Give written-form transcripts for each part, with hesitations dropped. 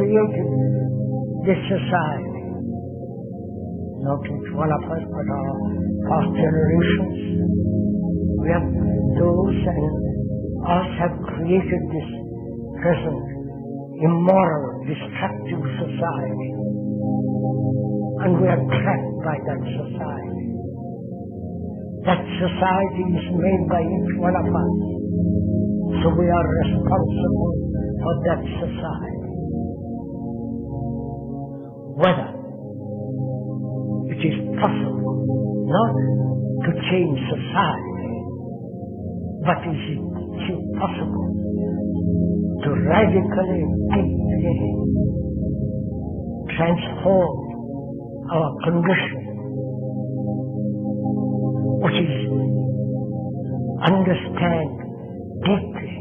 created this society. Not each one of us, but our past generations. We have those and us have created this present immoral, destructive society. And we are trapped by that society. That society is made by each one of us. So we are responsible for that society. Whether it is possible not to change society, but is it possible to radically, deeply transform our condition, which is understand deeply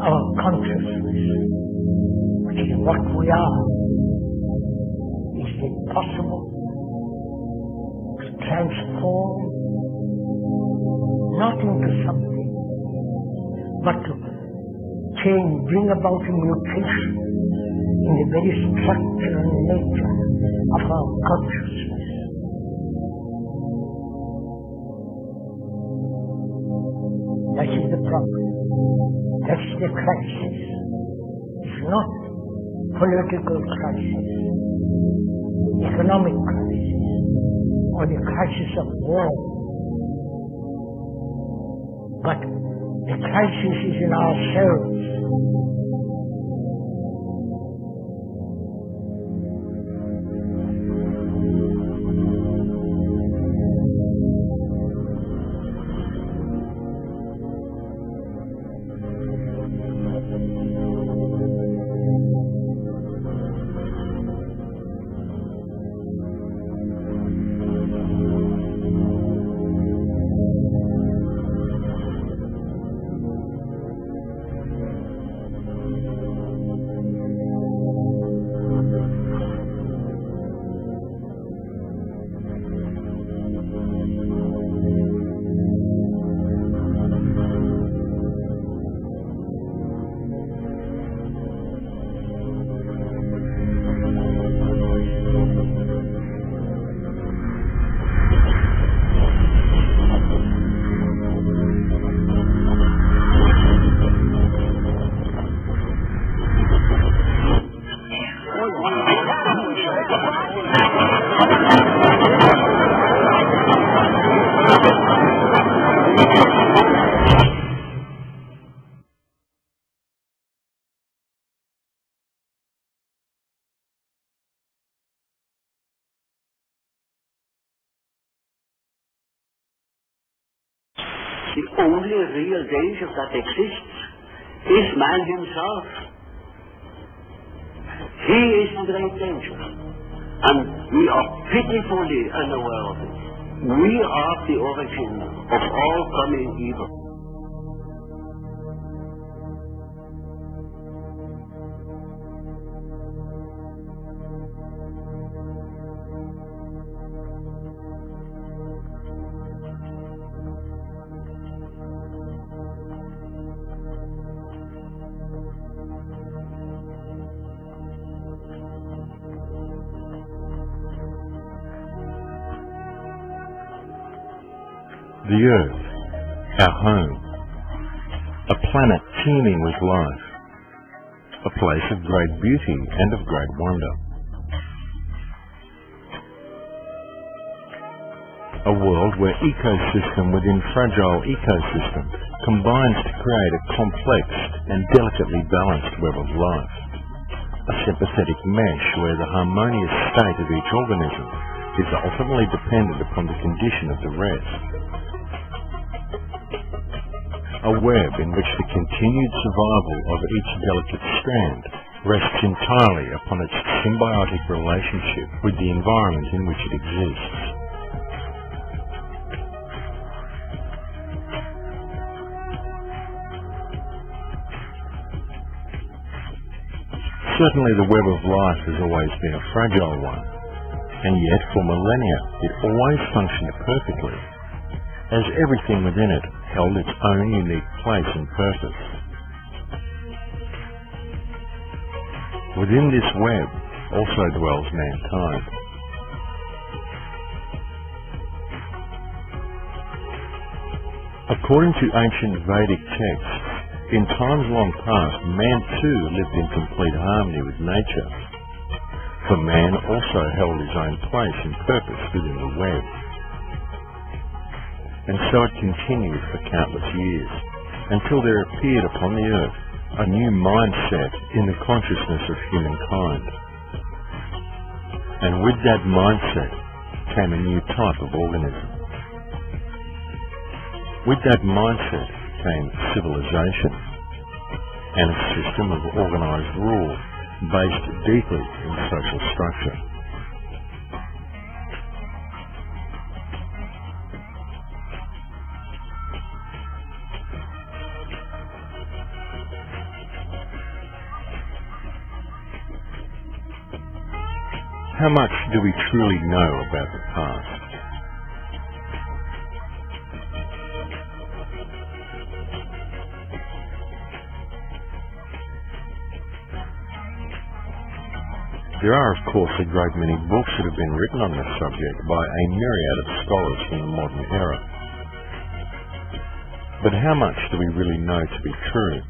our consciousness, which is what we are. Is it possible to transform not into something, but to change, bring about a mutation in the very structure and nature of our consciousness? That is the problem. That's the crisis. It's not political crisis, economic crisis, or the crisis of war. But the crisis is in ourselves. The only real danger that exists is man himself. He is in great danger. And we are pitifully unaware of it. We are the origin of all coming evil. The Earth, our home, a planet teeming with life, a place of great beauty and of great wonder. A world where ecosystem within fragile ecosystem combines to create a complex and delicately balanced web of life. A sympathetic mesh where the harmonious state of each organism is ultimately dependent upon the condition of the rest. A web in which the continued survival of each delicate strand rests entirely upon its symbiotic relationship with the environment in which it exists. Certainly the web of life has always been a fragile one, and yet for millennia it always functioned perfectly, as everything within it held its own unique place and purpose. Within this web also dwells mankind. According to ancient Vedic texts, in times long past, man too lived in complete harmony with nature, for man also held his own place and purpose within the web. And so it continued for countless years, until there appeared upon the earth a new mindset in the consciousness of humankind. And with that mindset came a new type of organism. With that mindset came civilization and a system of organized rule based deeply in social structure. How much do we truly know about the past? There are, of course, a great many books that have been written on this subject by a myriad of scholars from the modern era. But how much do we really know to be true?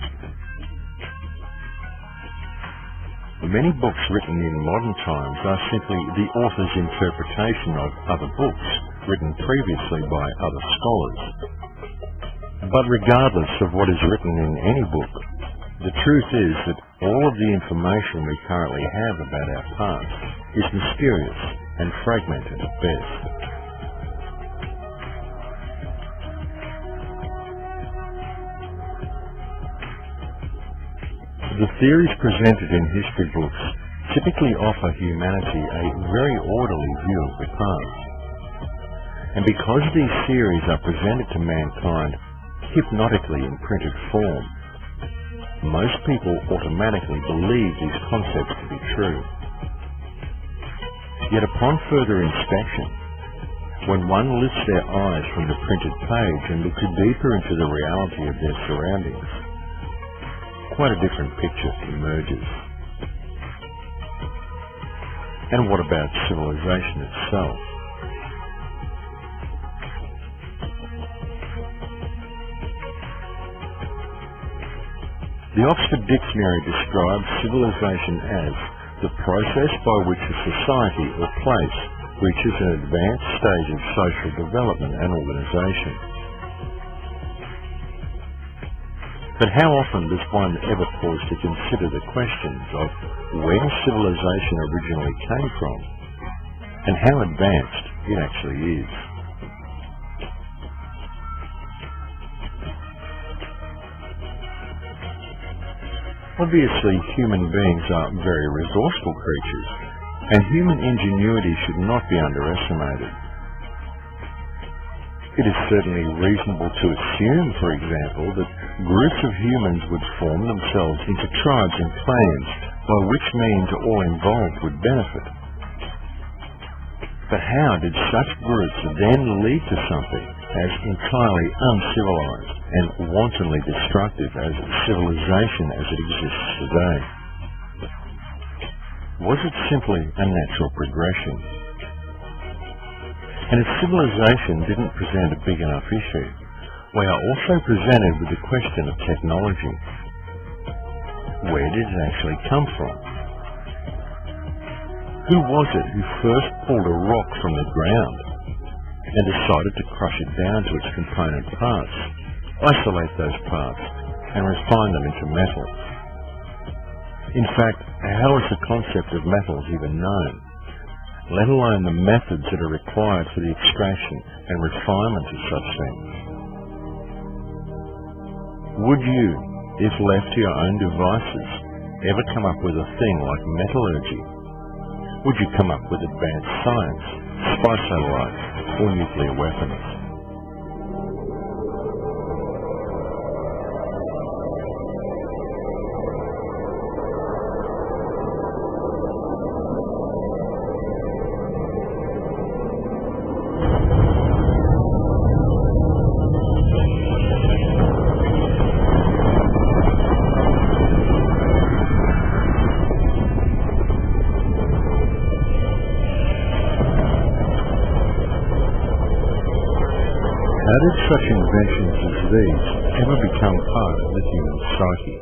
Many books written in modern times are simply the author's interpretation of other books written previously by other scholars. But regardless of what is written in any book, the truth is that all of the information we currently have about our past is mysterious and fragmented at best. The theories presented in history books typically offer humanity a very orderly view of the past. And because these theories are presented to mankind hypnotically in printed form, most people automatically believe these concepts to be true. Yet upon further inspection, when one lifts their eyes from the printed page and looks deeper into the reality of their surroundings, quite a different picture emerges. And what about civilization itself? The Oxford Dictionary describes civilization as the process by which a society or place reaches an advanced stage of social development and organization. But how often does one ever pause to consider the questions of where civilization originally came from and how advanced it actually is? Obviously, human beings are very resourceful creatures, and human ingenuity should not be underestimated. It is certainly reasonable to assume, for example, that groups of humans would form themselves into tribes and clans, by which means all involved would benefit. But how did such groups then lead to something as entirely uncivilized and wantonly destructive as civilization as it exists today? Was it simply a natural progression? And if civilization didn't present a big enough issue, we are also presented with the question of technology. Where did it actually come from? Who was it who first pulled a rock from the ground and decided to crush it down to its component parts, isolate those parts, and refine them into metals? In fact, how is the concept of metals even known, let alone the methods that are required for the extraction and refinement of such things? Would you, if left to your own devices, ever come up with a thing like metallurgy? Would you come up with advanced science, spy satellites, or nuclear weapons? How did such inventions as these ever become part of the human psyche?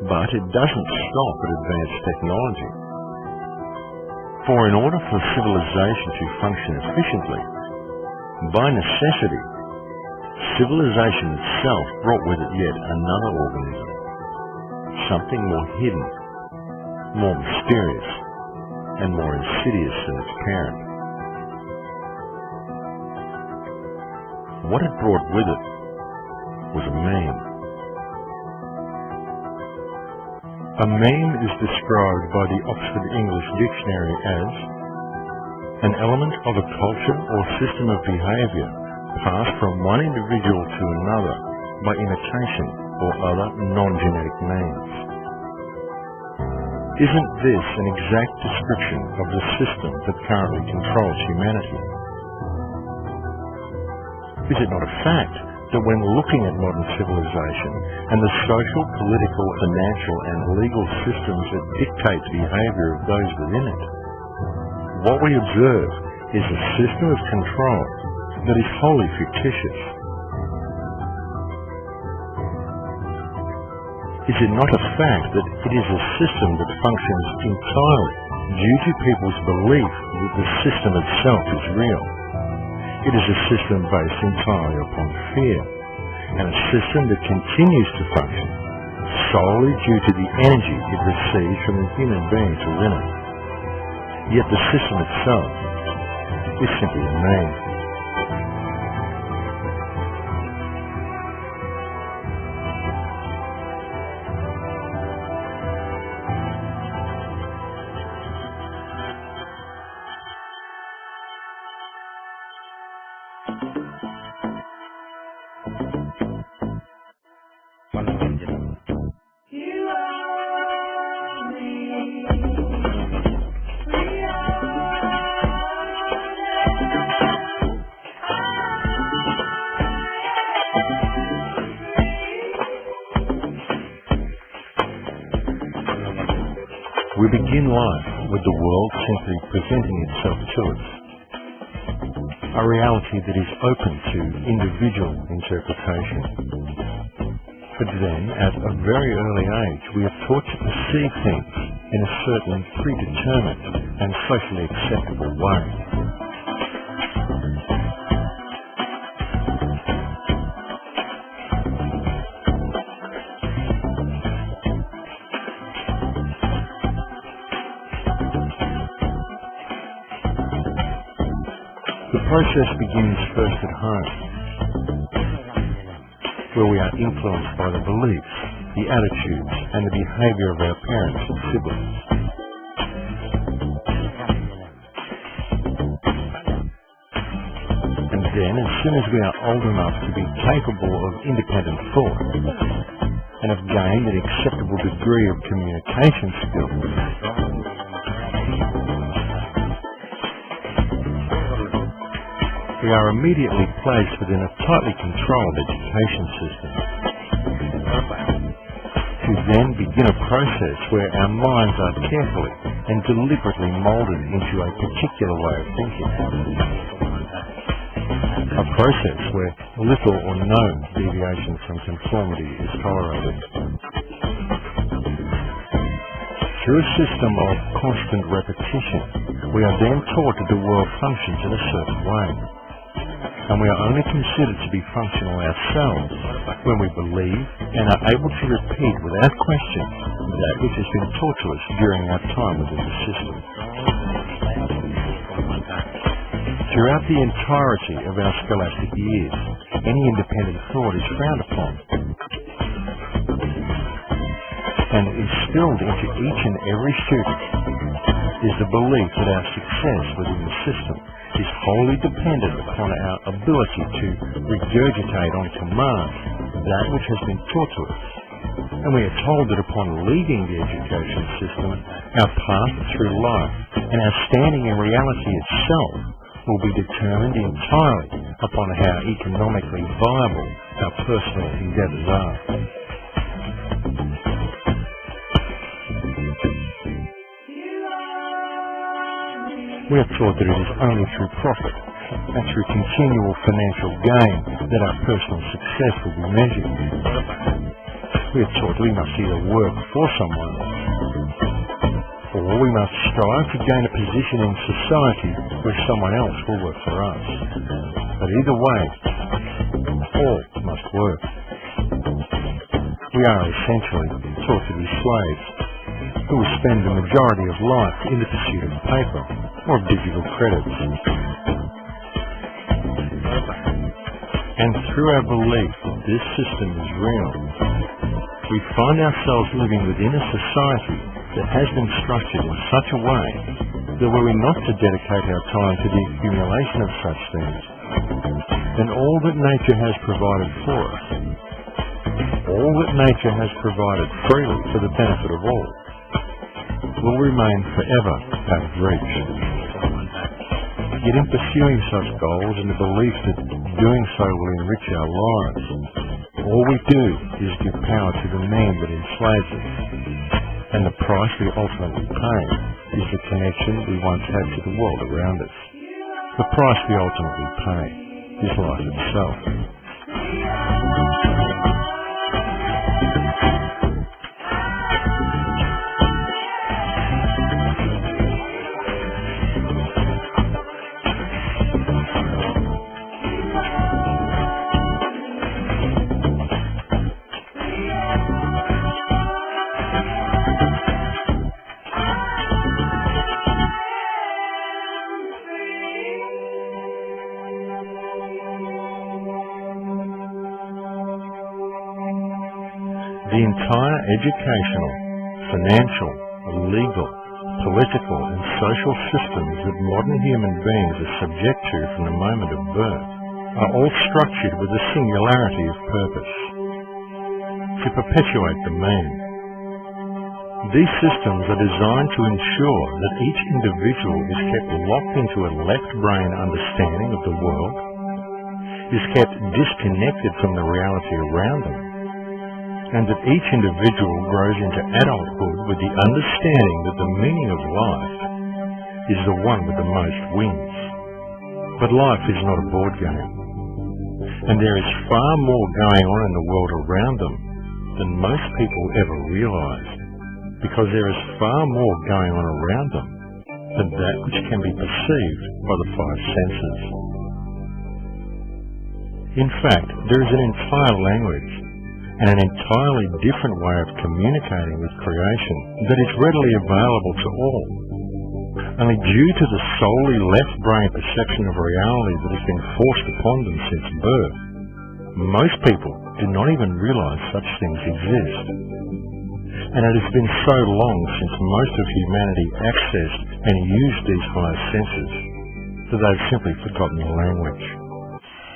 But it doesn't stop at advanced technology. For in order for civilization to function efficiently, by necessity, civilization itself brought with it yet another organism, something more hidden, more mysterious, and more insidious than its parent. What it brought with it was a meme. A meme is described by the Oxford English Dictionary as an element of a culture or system of behaviour passed from one individual to another by imitation or other non-genetic means. Isn't this an exact description of the system that currently controls humanity? Is it not a fact that when looking at modern civilization and the social, political, financial and legal systems that dictate the behaviour of those within it, what we observe is a system of control that is wholly fictitious? Is it not a fact that it is a system that functions entirely due to people's belief that the system itself is real? It is a system based entirely upon fear, and a system that continues to function solely due to the energy it receives from the human beings within it. Yet the system itself is simply a meme. We begin life with the world simply presenting itself to us, a reality that is open to individual interpretation. But then, at a very early age, we are taught to perceive things in a certain predetermined and socially acceptable way. The process begins first at home, where we are influenced by the beliefs, the attitudes, and the behaviour of our parents and siblings. And then, as soon as we are old enough to be capable of independent thought, and have gained an acceptable degree of communication skills, we are immediately placed within a tightly controlled education system, to then begin a process where our minds are carefully and deliberately moulded into a particular way of thinking. A process where little or no deviation from conformity is tolerated. Through a system of constant repetition, we are then taught that the world functions in a certain way, and we are only considered to be functional ourselves when we believe and are able to repeat without question that which has been taught to us during our time within the system. Throughout the entirety of our scholastic years, any independent thought is frowned upon, and instilled into each and every student is the belief that our success within the system is wholly dependent upon our ability to regurgitate on command that which has been taught to us. And we are told that upon leaving the education system, our path through life and our standing in reality itself will be determined entirely upon how economically viable our personal endeavours are. We are taught that it is only through profit and through continual financial gain that our personal success will be measured. We are taught we must either work for someone or we must strive to gain a position in society where someone else will work for us. But either way, all must work. We are essentially taught to be slaves who will spend the majority of life in the pursuit of paper or of digital credits. And through our belief that this system is real, we find ourselves living within a society that has been structured in such a way that were we not to dedicate our time to the accumulation of such things, then all that nature has provided for us, all that nature has provided freely for the benefit of all, will remain forever out of reach. Yet in pursuing such goals and the belief that doing so will enrich our lives, all we do is give power to the man that enslaves us, and the price we ultimately pay is the connection we once had to the world around us. The price we ultimately pay is life itself. The entire educational, financial, legal, political and social systems that modern human beings are subject to from the moment of birth are all structured with a singularity of purpose: to perpetuate the man. These systems are designed to ensure that each individual is kept locked into a left brain understanding of the world, is kept disconnected from the reality around them, and that each individual grows into adulthood with the understanding that the meaning of life is the one with the most wins. But life is not a board game, and there is far more going on in the world around them than most people ever realise, because there is far more going on around them than that which can be perceived by the five senses. In fact, there is an entire language and an entirely different way of communicating with creation that is readily available to all. Only due to the solely left brain perception of reality that has been forced upon them since birth, most people do not even realise such things exist. And it has been so long since most of humanity accessed and used these higher senses that they've simply forgotten the language.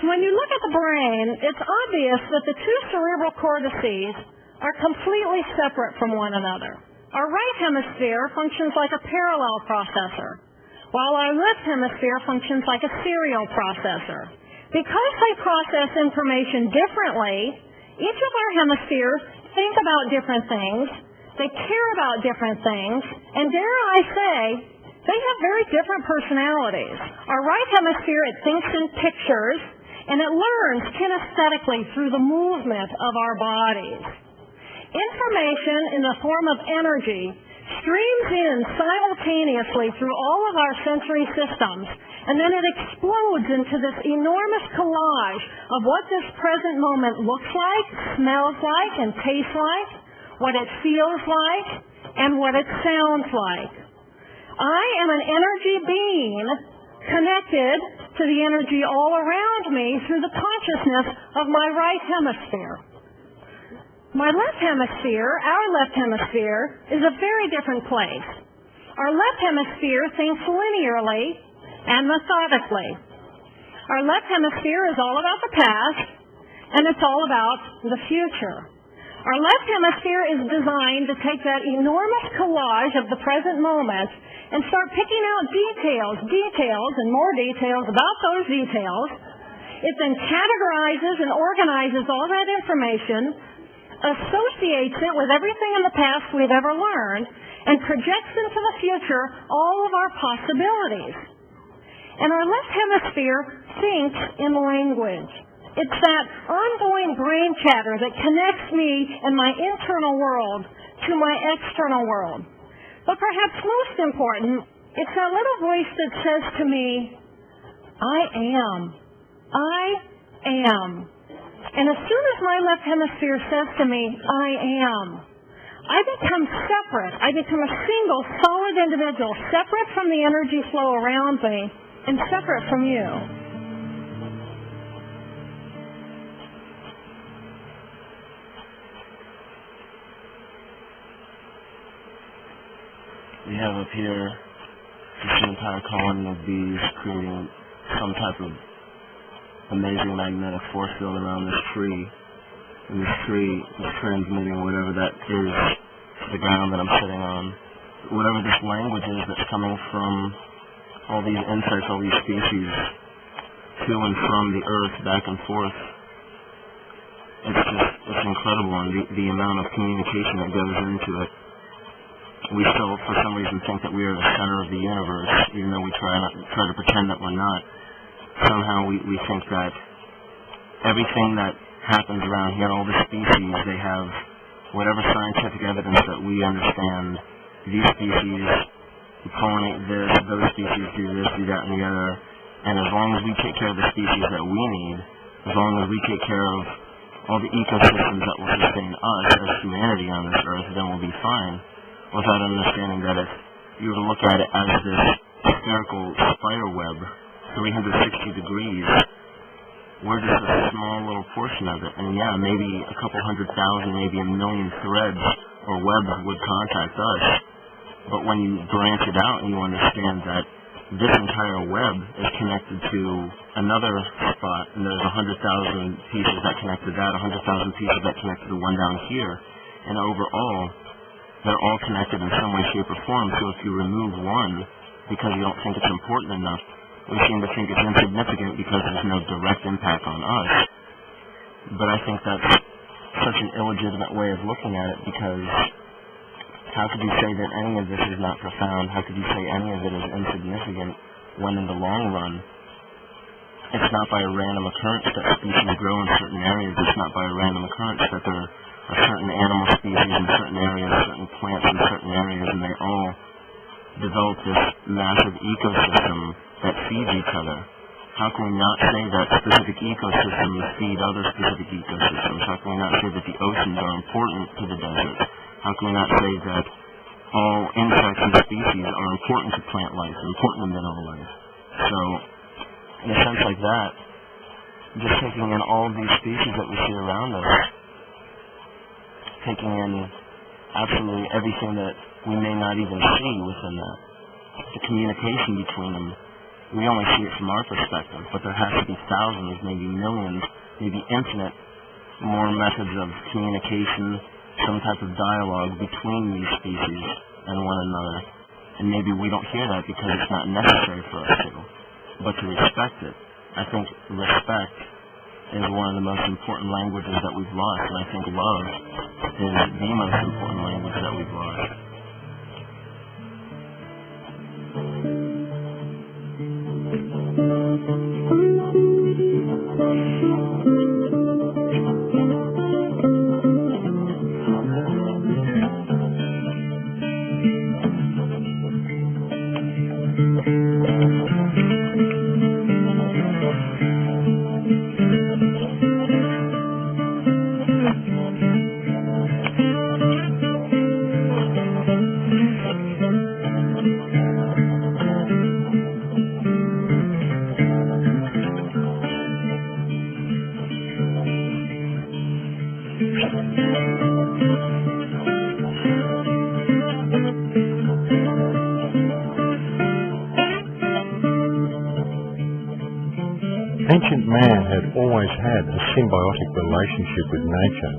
When you look at the brain, it's obvious that the two cerebral cortices are completely separate from one another. Our right hemisphere functions like a parallel processor, while our left hemisphere functions like a serial processor. Because they process information differently, each of our hemispheres think about different things, they care about different things, and dare I say, they have very different personalities. Our right hemisphere, it thinks in pictures, and it learns kinesthetically through the movement of our bodies. Information in the form of energy streams in simultaneously through all of our sensory systems, and then it explodes into this enormous collage of what this present moment looks like, smells like, and tastes like, what it feels like, and what it sounds like. I am an energy being connected to the energy all around me through the consciousness of my right hemisphere. My left hemisphere, our left hemisphere, is a very different place. Our left hemisphere thinks linearly and methodically. Our left hemisphere is all about the past, and it's all about the future. Our left hemisphere is designed to take that enormous collage of the present moment and start picking out details, and more details about those details. It then categorizes and organizes all that information associates it with everything in the past we've ever learned, and projects into the future all of our possibilities. And our left hemisphere thinks in language. It's that ongoing brain chatter that connects me and my internal world to my external world. But perhaps most important, it's that little voice that says to me, I am. I am. And as soon as my left hemisphere says to me, I am, I become separate. I become a single, solid individual, separate from the energy flow around me and separate from you. We have up here just an entire colony of bees creating some type of amazing magnetic force field around this tree. And this tree is transmitting whatever that is to the ground that I'm sitting on. Whatever this language is that's coming from all these insects, all these species, to and from the earth, back and forth. It's incredible, and the amount of communication that goes into it. We still, for some reason, think that we are the center of the universe, even though we try to pretend that we're not. Somehow we think that everything that happens around here, all the species, they have whatever scientific evidence that we understand. These species pollinate this, those species do this, do that, and the other. And as long as we take care of the species that we need, as long as we take care of all the ecosystems that will sustain us as humanity on this earth, then we'll be fine. Without understanding that if you were to look at it as this spherical spider web, 360 degrees, we're just a small little portion of it. And yeah, maybe a couple 100,000, maybe a million threads or webs would contact us. But when you branch it out and you understand that this entire web is connected to another spot, and there's 100,000 pieces that connect to that, 100,000 pieces that connect to the one down here, and overall, they're all connected in some way, shape, or form. So if you remove one because you don't think it's important enough, we seem to think it's insignificant because there's no direct impact on us. But I think that's such an illegitimate way of looking at it, because how could you say that any of this is not profound? How could you say any of it is insignificant when in the long run, it's not by a random occurrence that species grow in certain areas. It's not by a random occurrence that there are certain animal species in certain areas, certain plants in certain areas, and they all develop this massive ecosystem that feeds each other. How can we not say that specific ecosystems feed other specific ecosystems? How can we not say that the oceans are important to the desert? How can we not say that all insects and species are important to plant life, important to mineral life? So, in a sense like that, just taking in all of these species that we see around us, taking in absolutely everything that we may not even see within that, the communication between them, we only see it from our perspective, but there has to be thousands, maybe millions, maybe infinite more methods of communication, some type of dialogue between these species and one another. And maybe we don't hear that because it's not necessary for us to. But to respect it, I think respect is one of the most important languages that we've lost, and I think love is the most important language that we've lost. Ancient man had always had a symbiotic relationship with nature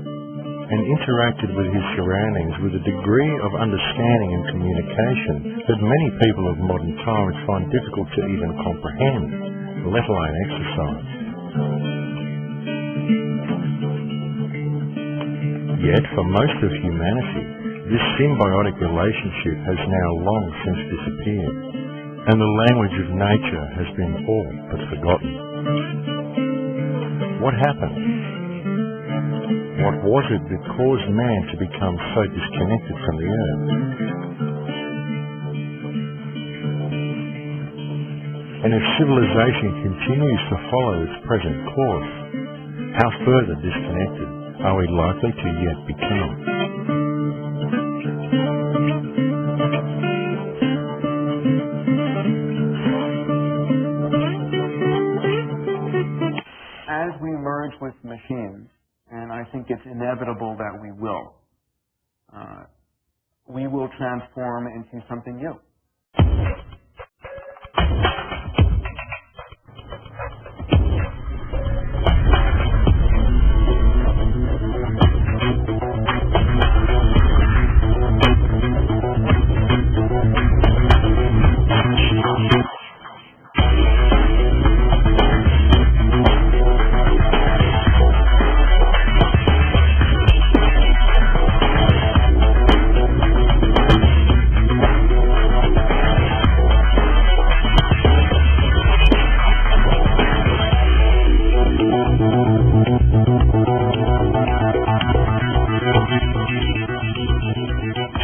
and interacted with his surroundings with a degree of understanding and communication that many people of modern times find difficult to even comprehend, let alone exercise. Yet, for most of humanity, this symbiotic relationship has now long since disappeared, and the language of nature has been all but forgotten. What happened? What was it that caused man to become so disconnected from the earth? And if civilization continues to follow its present course, how further disconnected are we likely to yet become? As we merge with machines, and I think it's inevitable that we will transform into something new.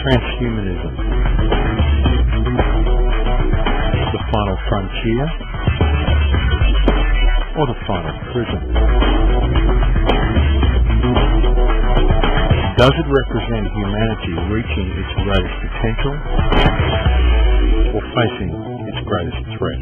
Transhumanism. The final frontier or the final prison? Does it represent humanity reaching its greatest potential or facing its greatest threat?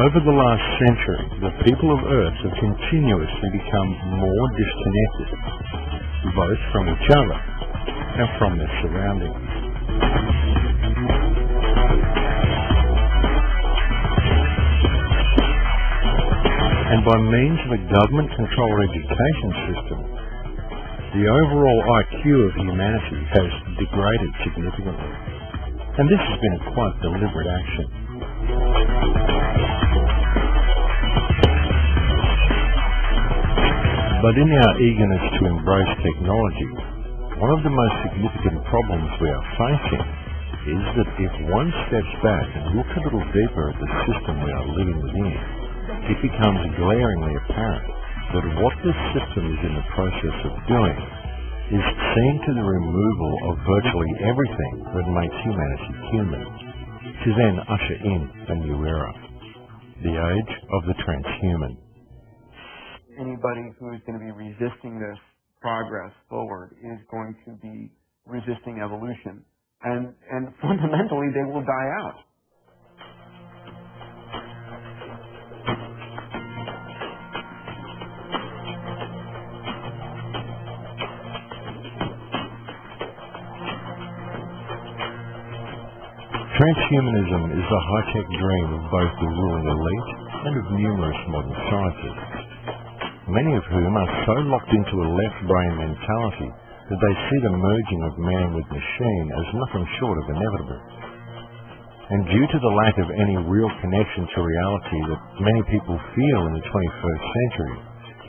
Over the last century, the people of Earth have continuously become more disconnected, both from each other and from their surroundings. And by means of a government-controlled education system, the overall IQ of humanity has degraded significantly. And this has been a quite deliberate action. But in our eagerness to embrace technology, one of the most significant problems we are facing is that if one steps back and looks a little deeper at the system we are living within, it becomes glaringly apparent that what this system is in the process of doing is seeing to the removal of virtually everything that makes humanity human, to then usher in a new era, the age of the transhuman. Anybody who is going to be resisting this progress forward is going to be resisting evolution. And fundamentally, they will die out. Transhumanism is the high-tech dream of both the ruling elite and of numerous modern scientists, many of whom are so locked into a left-brain mentality that they see the merging of man with machine as nothing short of inevitable. And due to the lack of any real connection to reality that many people feel in the 21st century,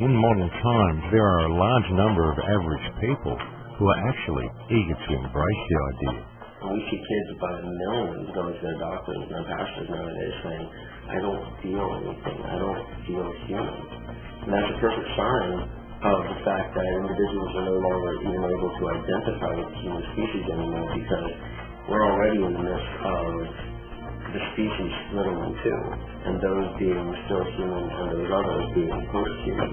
in modern times there are a large number of average people who are actually eager to embrace the idea. We see kids by the millions going to their doctors and their pastors nowadays saying, I don't feel anything, I don't feel human. And that's a perfect sign of the fact that individuals are no longer even able to identify with the human species anymore, because we're already in the midst of the species splitting in two, and those being still human and those others being post-human.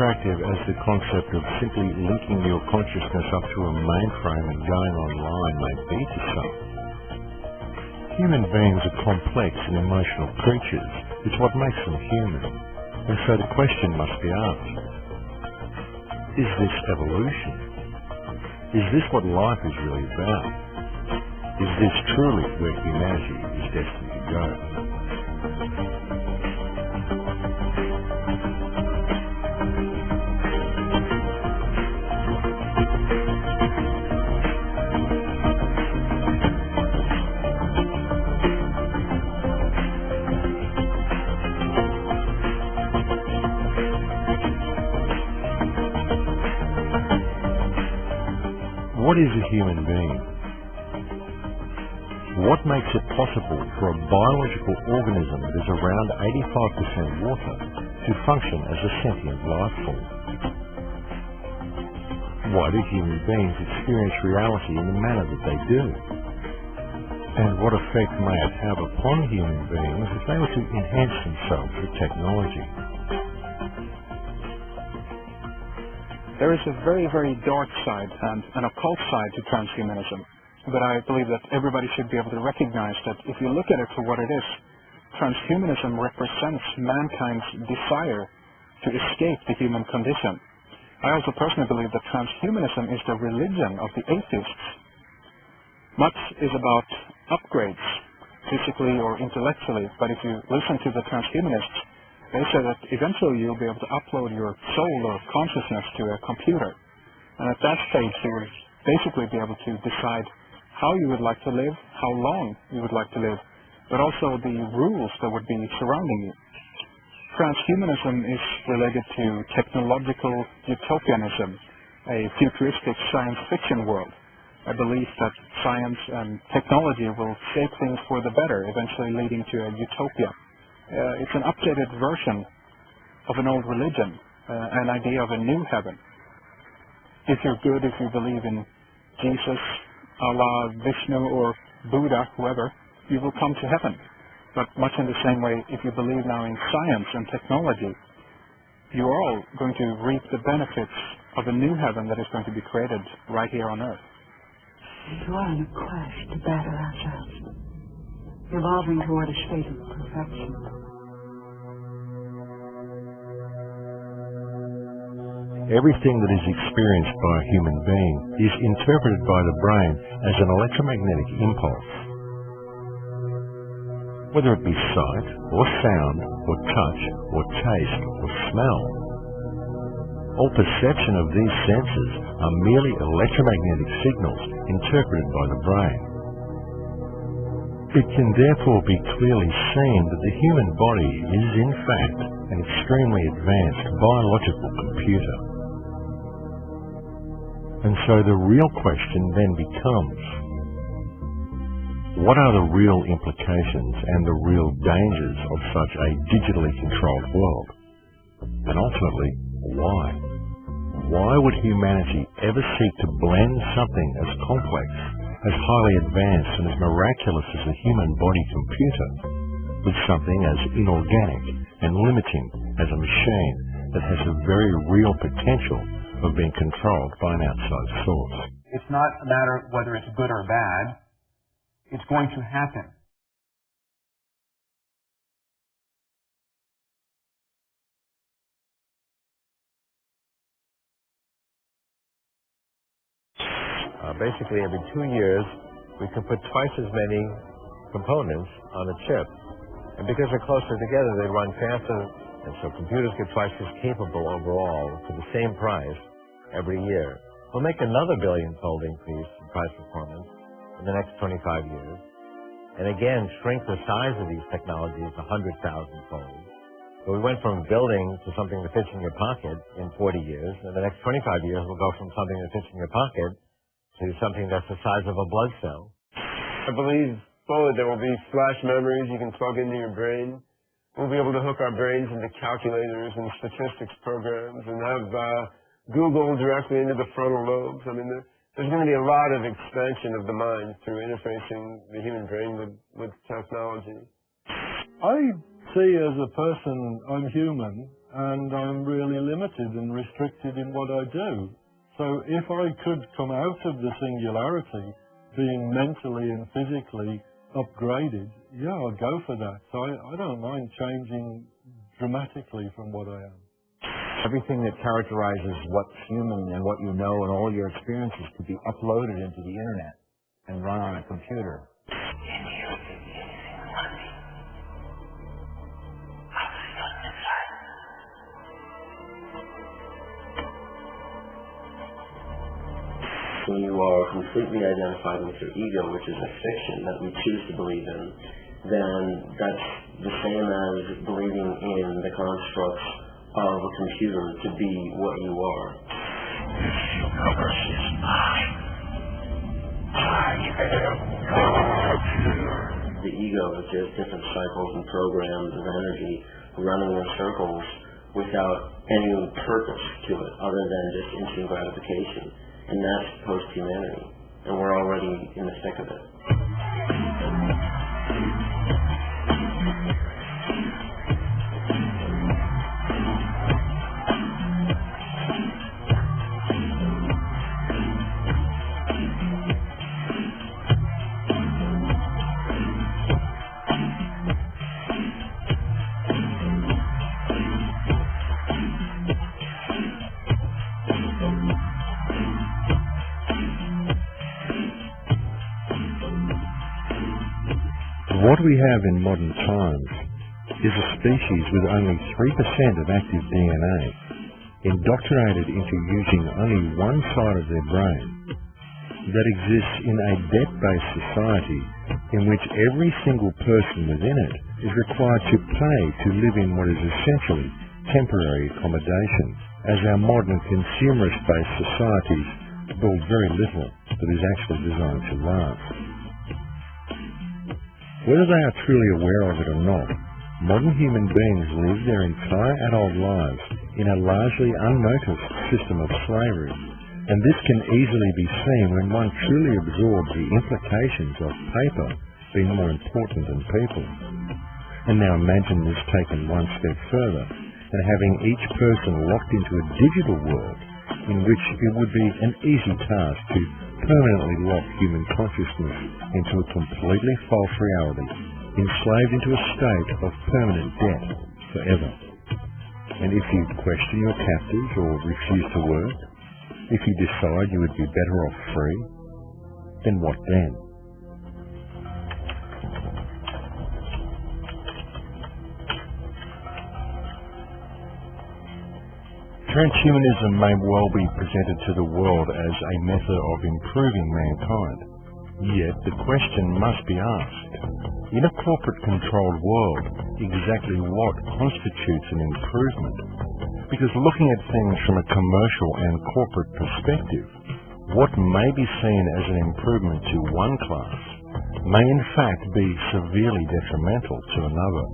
attractive as the concept of simply linking your consciousness up to a mainframe and going online may be to some. Human beings are complex and emotional creatures. It's what makes them human. And so the question must be asked, is this evolution? Is this what life is really about? Is this truly where humanity is destined to go? What is a human being? What makes it possible for a biological organism that is around 85% water to function as a sentient life form? Why do human beings experience reality in the manner that they do? And what effect may it have upon human beings if they were to enhance themselves with technology? There is a very, very dark side and an occult side to transhumanism, but I believe that everybody should be able to recognize that if you look at it for what it is, transhumanism represents mankind's desire to escape the human condition. I also personally believe that transhumanism is the religion of the atheists. Much is about upgrades, physically or intellectually, but if you listen to the transhumanists, they say that eventually you'll be able to upload your soul or consciousness to a computer. And at that stage, you will basically be able to decide how you would like to live, how long you would like to live, but also the rules that would be surrounding you. Transhumanism is related to technological utopianism, a futuristic science fiction world. A belief that science and technology will shape things for the better, eventually leading to a utopia. It's an updated version of an old religion, an idea of a new heaven. If you're good, if you believe in Jesus, Allah, Vishnu, or Buddha, whoever, you will come to heaven. But much in the same way, if you believe now in science and technology, you are all going to reap the benefits of a new heaven that is going to be created right here on earth. You are on a quest to better ourselves, evolving toward a state of perfection. Everything that is experienced by a human being is interpreted by the brain as an electromagnetic impulse. Whether it be sight, or sound, or touch, or taste, or smell. All perception of these senses are merely electromagnetic signals interpreted by the brain. It can therefore be clearly seen that the human body is in fact an extremely advanced biological computer. And so the real question then becomes, what are the real implications and the real dangers of such a digitally controlled world? And ultimately, why? Why would humanity ever seek to blend something as complex, as highly advanced and as miraculous as the human body computer with something as inorganic and limiting as a machine that has a very real potential of being controlled by an outside source? It's not a matter of whether it's good or bad. It's going to happen. Basically, every 2 years, we can put twice as many components on a chip. And because they're closer together, they run faster, and so computers get twice as capable overall for the same price every year. We'll make another billion-fold increase in price performance in the next 25 years. And again, shrink the size of these technologies 100,000-fold. So we went from building to something that fits in your pocket in 40 years. In the next 25 years, we'll go from something that fits in your pocket to something that's the size of a blood cell. I believe fully there will be flash memories you can plug into your brain. We'll be able to hook our brains into calculators and statistics programs and have Google directly into the frontal lobes. I mean, there's going to be a lot of expansion of the mind through interfacing the human brain with technology. I see as a person, I'm human, and I'm really limited and restricted in what I do. So if I could come out of the singularity, being mentally and physically upgraded, yeah, I'd go for that. So I don't mind changing dramatically from what I am. Everything that characterizes what's human and what you know and all your experiences could be uploaded into the internet and run on a computer. When you are completely identified with your ego, which is a fiction that we choose to believe in, then that's the same as believing in the constructs of a computer to be what you are. This universe is mine. I am God. The ego is just different cycles and programs of energy running in circles without any purpose to it other than just instant gratification. And that's post-humanity. And we're already in the thick of it. What we have in modern times is a species with only 3% of active DNA, indoctrinated into using only one side of their brain, that exists in a debt-based society in which every single person within it is required to pay to live in what is essentially temporary accommodation, as our modern consumerist-based societies build very little that is actually designed to last. Whether they are truly aware of it or not, modern human beings live their entire adult lives in a largely unnoticed system of slavery, and this can easily be seen when one truly absorbs the implications of paper being more important than people. And now imagine this taken one step further, and having each person locked into a digital world in which it would be an easy task to permanently lock human consciousness into a completely false reality, enslaved into a state of permanent debt forever. And if you question your captors or refuse to work, if you decide you would be better off free, then what then? Transhumanism may well be presented to the world as a method of improving mankind. Yet the question must be asked, in a corporate-controlled world, exactly what constitutes an improvement? Because looking at things from a commercial and corporate perspective, what may be seen as an improvement to one class may in fact be severely detrimental to another.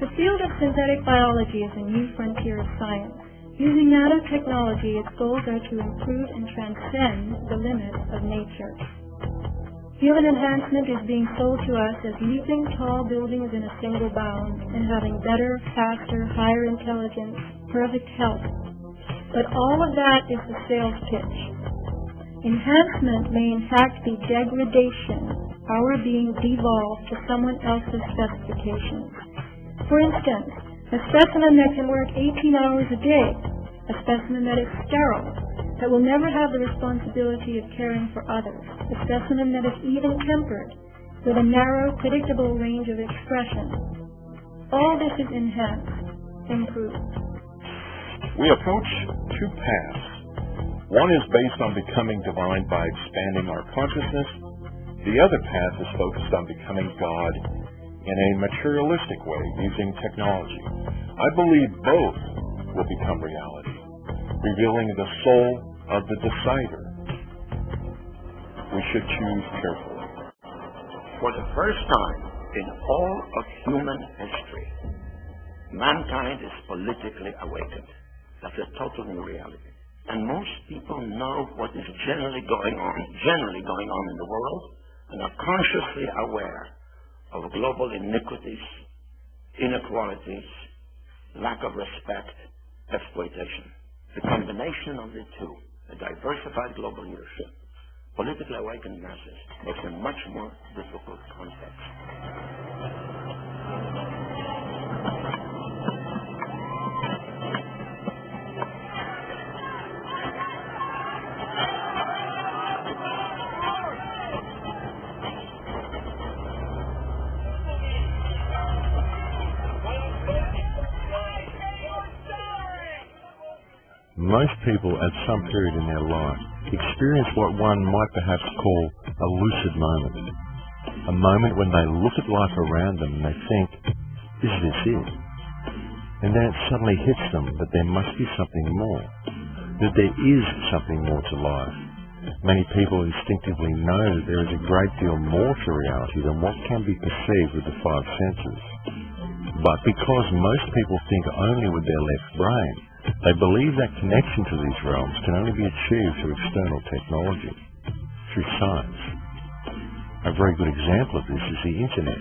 The field of synthetic biology is a new frontier of science. Using nanotechnology, its goals are to improve and transcend the limits of nature. Human enhancement is being sold to us as leaping tall buildings in a single bound and having better, faster, higher intelligence, perfect health. But all of that is the sales pitch. Enhancement may in fact be degradation, our being devolved to someone else's specifications. For instance, a specimen that can work 18 hours a day, a specimen that is sterile, that will never have the responsibility of caring for others, a specimen that is even-tempered, with a narrow, predictable range of expression. All this is enhanced, improved. We approach two paths. One is based on becoming divine by expanding our consciousness. The other path is focused on becoming God in a materialistic way, using technology. I believe both will become reality, revealing the soul of the decider. We should choose carefully. For the first time in all of human history, mankind is politically awakened. That's a total new reality. And most people know what is generally going on in the world, and are consciously aware of global iniquities, inequalities, lack of respect, exploitation. The combination of the two, a diversified global leadership, politically awakened masses, makes a much more difficult context. Most people at some period in their life experience what one might perhaps call a lucid moment. A moment when they look at life around them and they think, is this it? And then it suddenly hits them that there must be something more, that there is something more to life. Many people instinctively know that there is a great deal more to reality than what can be perceived with the five senses. But because most people think only with their left brain, they believe that connection to these realms can only be achieved through external technology, through science. A very good example of this is the Internet.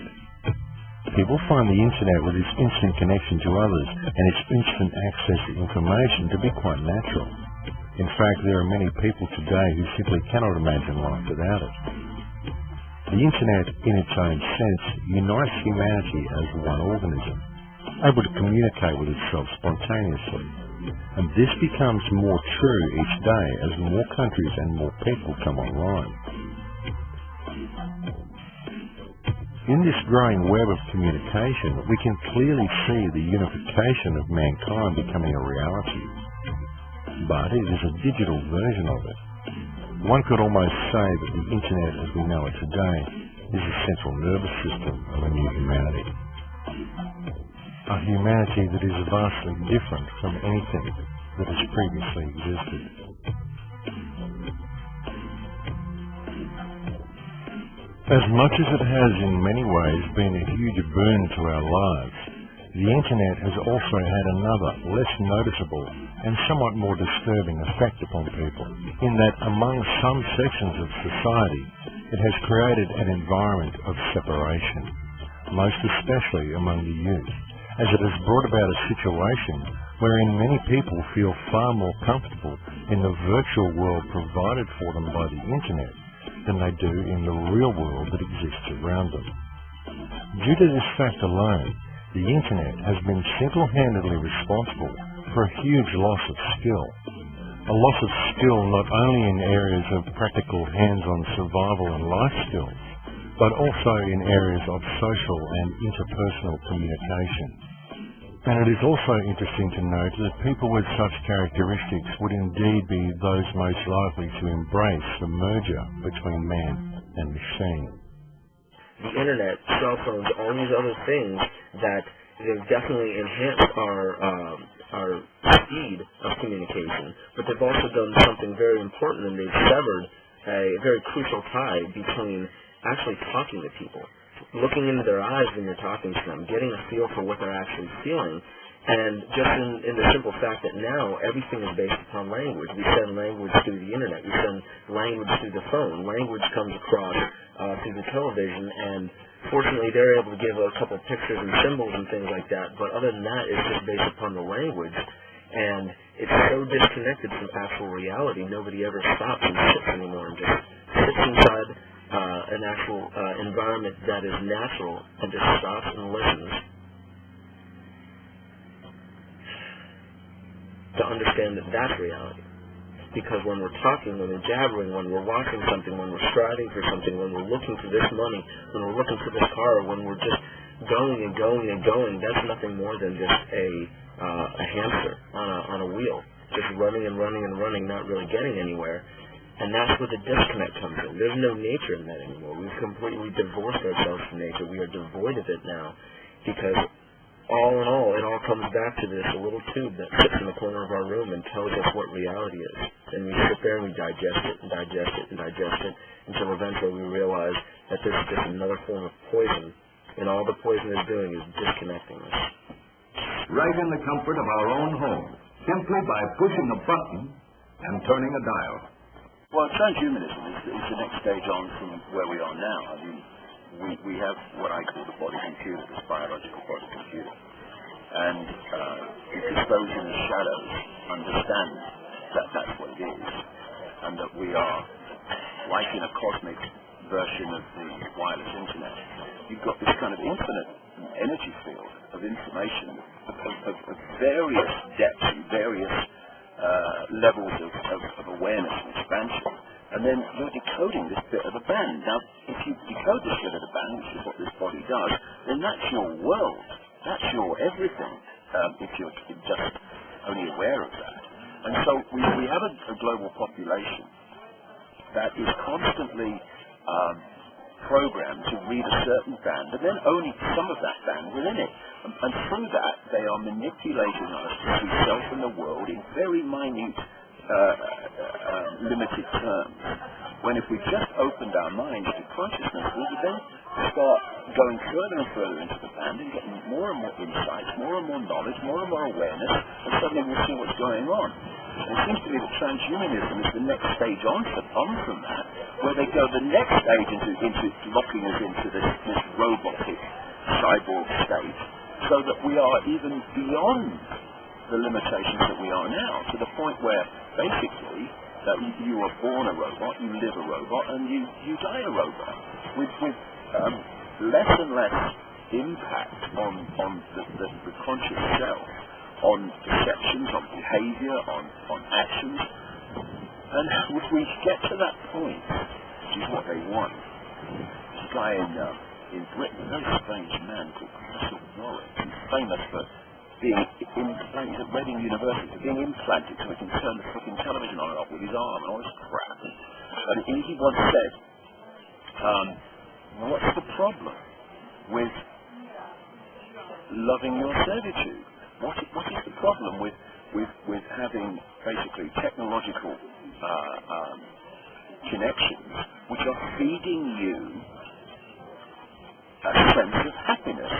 People find the Internet with its instant connection to others and its instant access to information to be quite natural. In fact, there are many people today who simply cannot imagine life without it. The Internet, in its own sense, unites humanity as one organism, able to communicate with itself spontaneously. And this becomes more true each day as more countries and more people come online. In this growing web of communication, we can clearly see the unification of mankind becoming a reality. But it is a digital version of it. One could almost say that the Internet as we know it today is the central nervous system of a new humanity. A humanity that is vastly different from anything that has previously existed. As much as it has in many ways been a huge boon to our lives, the Internet has also had another, less noticeable and somewhat more disturbing effect upon people, in that among some sections of society it has created an environment of separation, most especially among the youth, as it has brought about a situation wherein many people feel far more comfortable in the virtual world provided for them by the Internet than they do in the real world that exists around them. Due to this fact alone, the Internet has been single-handedly responsible for a huge loss of skill. A loss of skill not only in areas of practical hands-on survival and life skills, but also in areas of social and interpersonal communication. And it is also interesting to note that people with such characteristics would indeed be those most likely to embrace the merger between man and machine. The internet, cell phones, all these other things that they've definitely enhanced our speed of communication, but they've also done something very important, and they've severed a very crucial tie between actually talking to people, looking into their eyes when you're talking to them, getting a feel for what they're actually feeling, and just in the simple fact that now everything is based upon language. We send language through the internet. We send language through the phone. Language comes across through the television, and fortunately they're able to give a couple pictures and symbols and things like that, but other than that, it's just based upon the language, and it's so disconnected from actual reality, nobody ever stops and sits anymore and just sits inside an actual environment that is natural and just stops and listens to understand that that's reality. Because when we're talking, when we're jabbering, when we're watching something, when we're striving for something, when we're looking for this money, when we're looking for this car, when we're just going and going and going, that's nothing more than just a hamster on a wheel, just running and running and running, not really getting anywhere. And that's where the disconnect comes in. There's no nature in that anymore. We've completely divorced ourselves from nature. We are devoid of it now, because all in all, it all comes back to this little tube that sits in the corner of our room and tells us what reality is. And we sit there and we digest it and digest it and digest it until eventually we realize that this is just another form of poison, and all the poison is doing is disconnecting us. Right in the comfort of our own home, simply by pushing a button and turning a dial. Well, transhumanism is the next stage on from where we are now. I mean, we have what I call the body computer, this biological body computer. And if those in the shadows understand that that's what it is, and that we are like in a cosmic version of the wireless internet, you've got this kind of infinite energy field of information of various depths and various levels of awareness and expansion. And then you're decoding this bit of the band. Now, if you decode this bit of the band, which is what this body does, then that's your world. That's your everything, if you're just only aware of that. And so we have a global population that is constantly programmed to read a certain band, and then only some of that band within it. And through that, they are manipulating us to see self in the world in very minute, limited terms. When if we just opened our minds to consciousness, we would then start going further and further into the band and getting more and more insights, more and more knowledge, more and more awareness, and suddenly we'll see what's going on. And it seems to me that transhumanism is the next stage on from that, where they go the next stage into locking us into this robotic cyborg state, so that we are even beyond the limitations that we are now, to the point where basically that you are born a robot, you live a robot, and you die a robot, with less and less impact on the conscious self, on perceptions, on behavior, on actions. And if we get to that point, which is what they want, this guy in Britain, a very strange man called Professor Warren, he's famous for being implanted at Reading University, for being implanted so he can turn the fucking television on and off with his arm and all this crap. And he once said, what's the problem with loving your servitude? What is the problem with having basically technological connections which are feeding you a sense of happiness,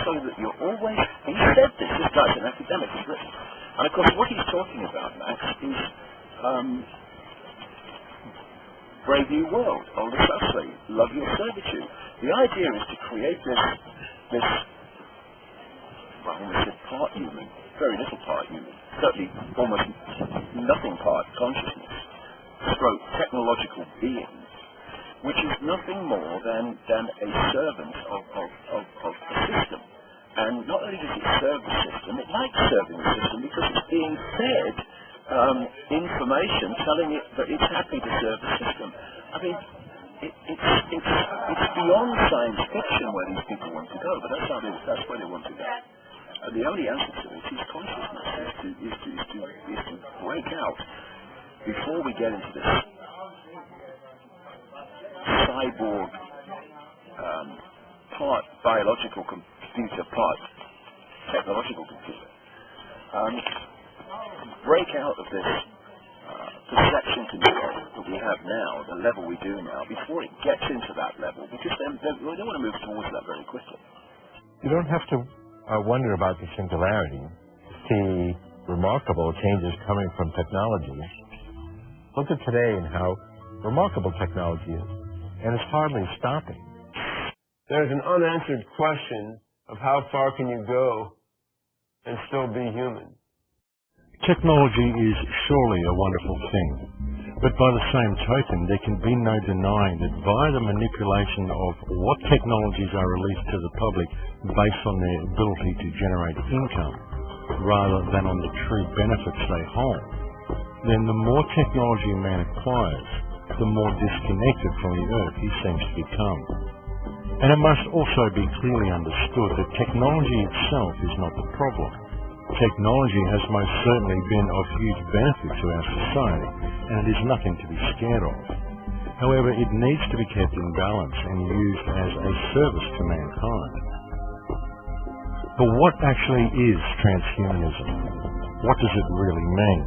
so that you're always, and he said this guy's an academic, he's written, and of course what he's talking about, Max, is Brave New World, Aldous Huxley, love your servitude. The idea is to create this well, I almost said part human, very little part human, certainly almost nothing part consciousness, stroke technological being, which is nothing more than a servant of the system. And not only does it serve the system, it likes serving the system because it's being fed information telling it that it's happy to serve the system. I mean, it's beyond science fiction where these people want to go, but that's where they want to go. And the only answer to it is consciousness, is to break out before we get into this cyborg, part biological computer, part technological computer. Break out of this perception control that we have now, the level we do now, before it gets into that level, because then we don't want to move towards that very quickly. You don't have to wonder about the singularity to see remarkable changes coming from technology. Look at today and how remarkable technology is, and it's hardly stopping. There's an unanswered question of how far can you go and still be human? Technology is surely a wonderful thing, but by the same token, there can be no denying that via the manipulation of what technologies are released to the public based on their ability to generate income, rather than on the true benefits they hold, then the more technology a man acquires, the more disconnected from the earth he seems to become. And it must also be clearly understood that technology itself is not the problem. Technology has most certainly been of huge benefit to our society, and it is nothing to be scared of. However, it needs to be kept in balance and used as a service to mankind. But what actually is transhumanism? What does it really mean?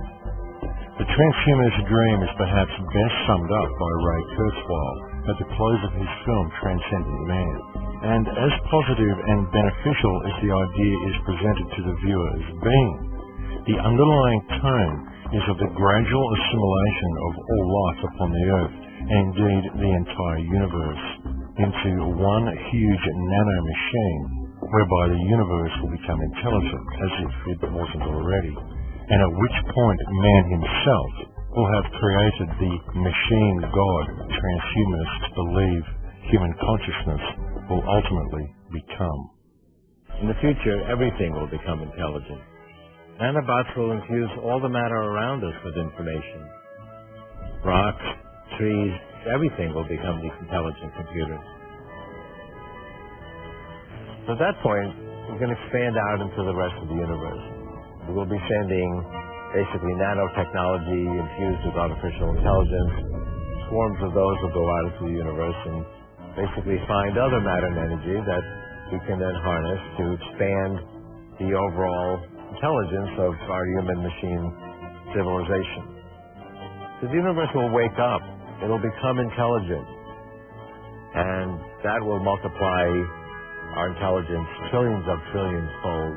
The transhumanist dream is perhaps best summed up by Ray Kurzweil at the close of his film Transcendent Man. And as positive and beneficial as the idea is presented to the viewer as being, the underlying tone is of the gradual assimilation of all life upon the earth, and indeed the entire universe, into one huge nano-machine whereby the universe will become intelligent, as if it wasn't already, and at which point man himself will have created the machine god transhumanists believe human consciousness will ultimately become. In the future, everything will become intelligent. Nanobots will infuse all the matter around us with information. Rocks, trees, everything will become these intelligent computers. So at that point, we can expand out into the rest of the universe. We will be sending basically nanotechnology infused with artificial intelligence. Swarms of those will go out into the universe and basically find other matter and energy that we can then harness to expand the overall intelligence of our human-machine civilization. So the universe will wake up. It will become intelligent. And that will multiply our intelligence trillions of trillions fold.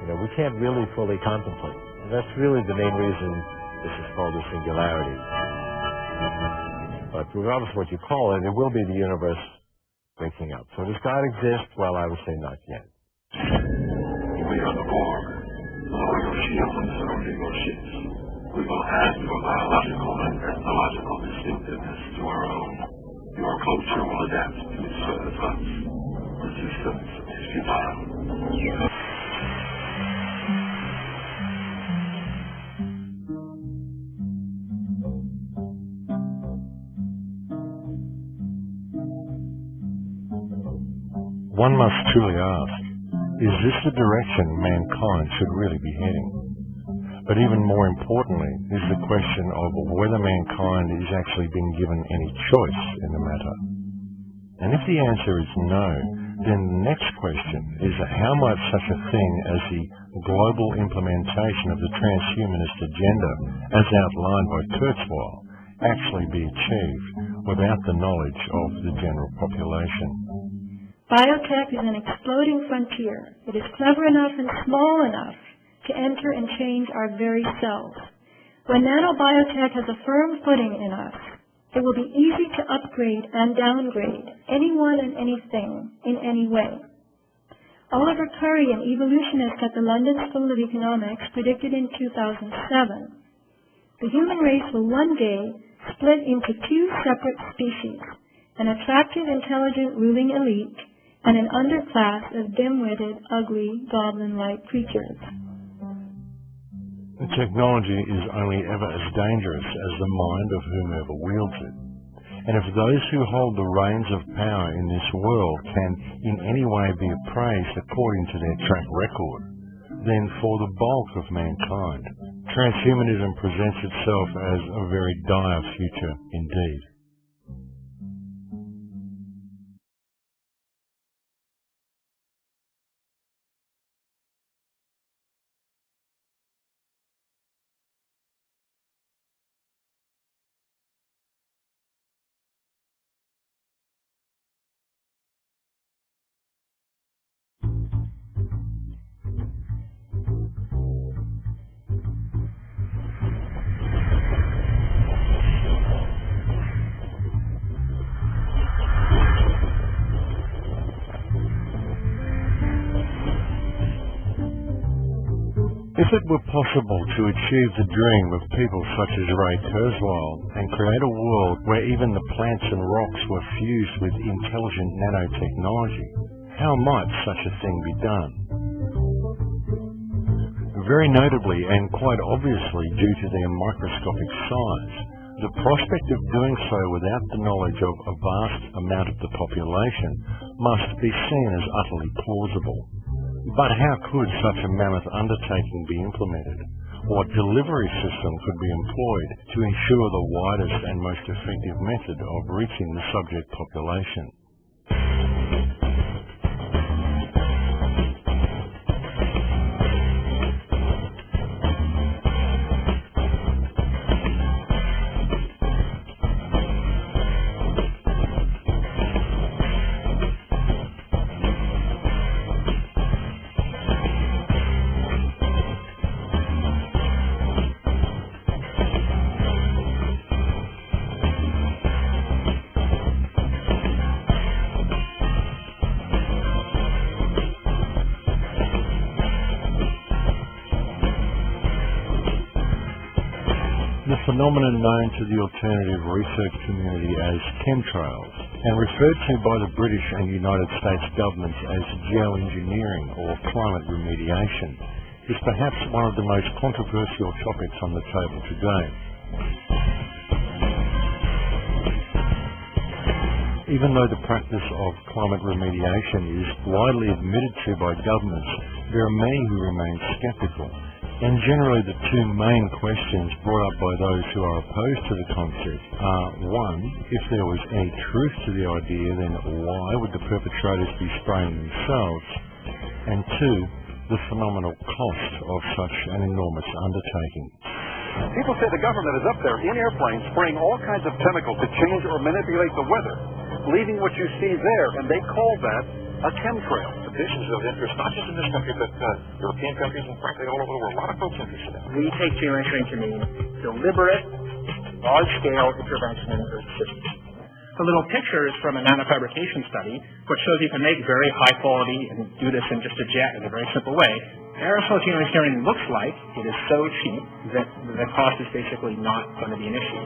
We can't really fully contemplate. And that's really the main reason this is called the singularity. But regardless of what you call it, it will be the universe waking up. So does God exist? Well, I would say not yet. We are the Borg. Lower your shields and surrender your ships. We will add your biological and technological distinctiveness to our own. Your culture will adapt to its further thoughts. Resistance is futile. One must truly ask, is this the direction mankind should really be heading? But even more importantly is the question of whether mankind is actually being given any choice in the matter. And if the answer is no, then the next question is how might such a thing as the global implementation of the transhumanist agenda, as outlined by Kurzweil, actually be achieved without the knowledge of the general population? Biotech is an exploding frontier. It is clever enough and small enough to enter and change our very selves. When nanobiotech has a firm footing in us, it will be easy to upgrade and downgrade anyone and anything in any way. Oliver Curry, an evolutionist at the London School of Economics, predicted in 2007, the human race will one day split into two separate species, an attractive, intelligent ruling elite and an underclass of dim-witted, ugly, goblin-like creatures. The technology is only ever as dangerous as the mind of whomever wields it. And if those who hold the reins of power in this world can in any way be appraised according to their track record, then for the bulk of mankind, transhumanism presents itself as a very dire future indeed. If it were possible to achieve the dream of people such as Ray Kurzweil and create a world where even the plants and rocks were fused with intelligent nanotechnology, how might such a thing be done? Very notably and quite obviously due to their microscopic size, the prospect of doing so without the knowledge of a vast amount of the population must be seen as utterly plausible. But how could such a mammoth undertaking be implemented? What delivery system could be employed to ensure the widest and most effective method of reaching the subject population? phenomenon known to the alternative research community as chemtrails, and referred to by the British and United States governments as geoengineering or climate remediation, is perhaps one of the most controversial topics on the table today. Even though the practice of climate remediation is widely admitted to by governments, there are many who remain sceptical. And generally the two main questions brought up by those who are opposed to the concept are, one, if there was any truth to the idea, then why would the perpetrators be spraying themselves? And two, the phenomenal cost of such an enormous undertaking. People say the government is up there in airplanes spraying all kinds of chemicals to change or manipulate the weather, leaving what you see there, and they call that a chemtrail. This is of interest not just in this country, but European countries and frankly all over the world. A lot of folks interested in it. We take geoengineering to mean deliberate, large-scale intervention in Earth systems. The little picture is from a nanofabrication study, which shows you can make very high quality and do this in just a jet in a very simple way. Aerosol geoengineering looks like it is so cheap that the cost is basically not going to be an issue.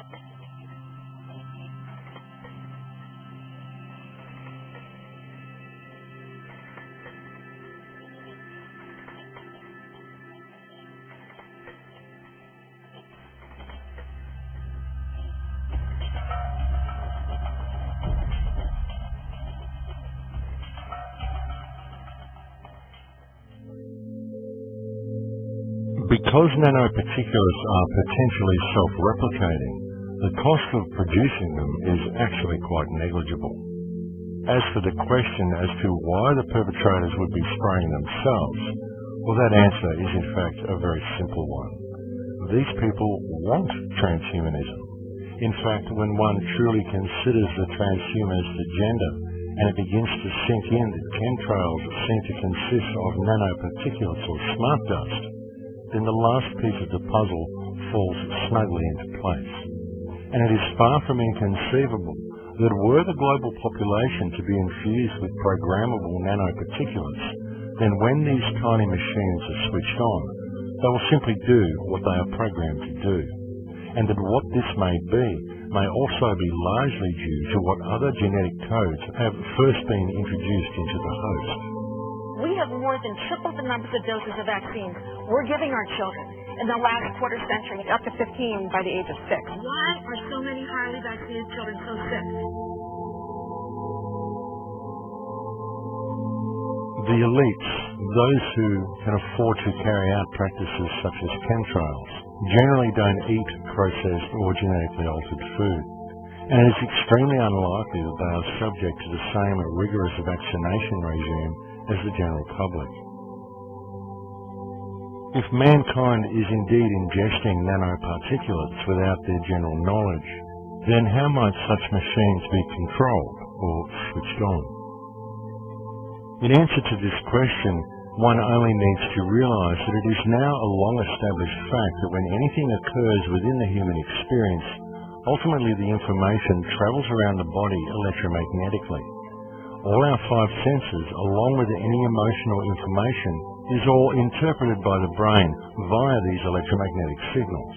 Because nanoparticulates are potentially self-replicating, the cost of producing them is actually quite negligible. As for the question as to why the perpetrators would be spraying themselves, well, that answer is in fact a very simple one. These people want transhumanism. In fact, when one truly considers the transhumanist agenda and it begins to sink in that chemtrails seem to consist of nanoparticulates or smart dust, then the last piece of the puzzle falls snugly into place. And it is far from inconceivable that were the global population to be infused with programmable nanoparticulates, then when these tiny machines are switched on, they will simply do what they are programmed to do. And that what this may be may also be largely due to what other genetic codes have first been introduced into the host. We have more than tripled the numbers of doses of vaccines we're giving our children in the last quarter century, up to 15 by the age of 6. Why are so many highly vaccinated children so sick? The elites, those who can afford to carry out practices such as chemtrails, generally don't eat processed or genetically altered food. And it is extremely unlikely that they are subject to the same rigorous vaccination regime as the general public. If mankind is indeed ingesting nanoparticulates without their general knowledge, then how might such machines be controlled or switched on? In answer to this question, one only needs to realise that it is now a long-established fact that when anything occurs within the human experience, ultimately the information travels around the body electromagnetically. All our five senses, along with any emotional information, is all interpreted by the brain via these electromagnetic signals.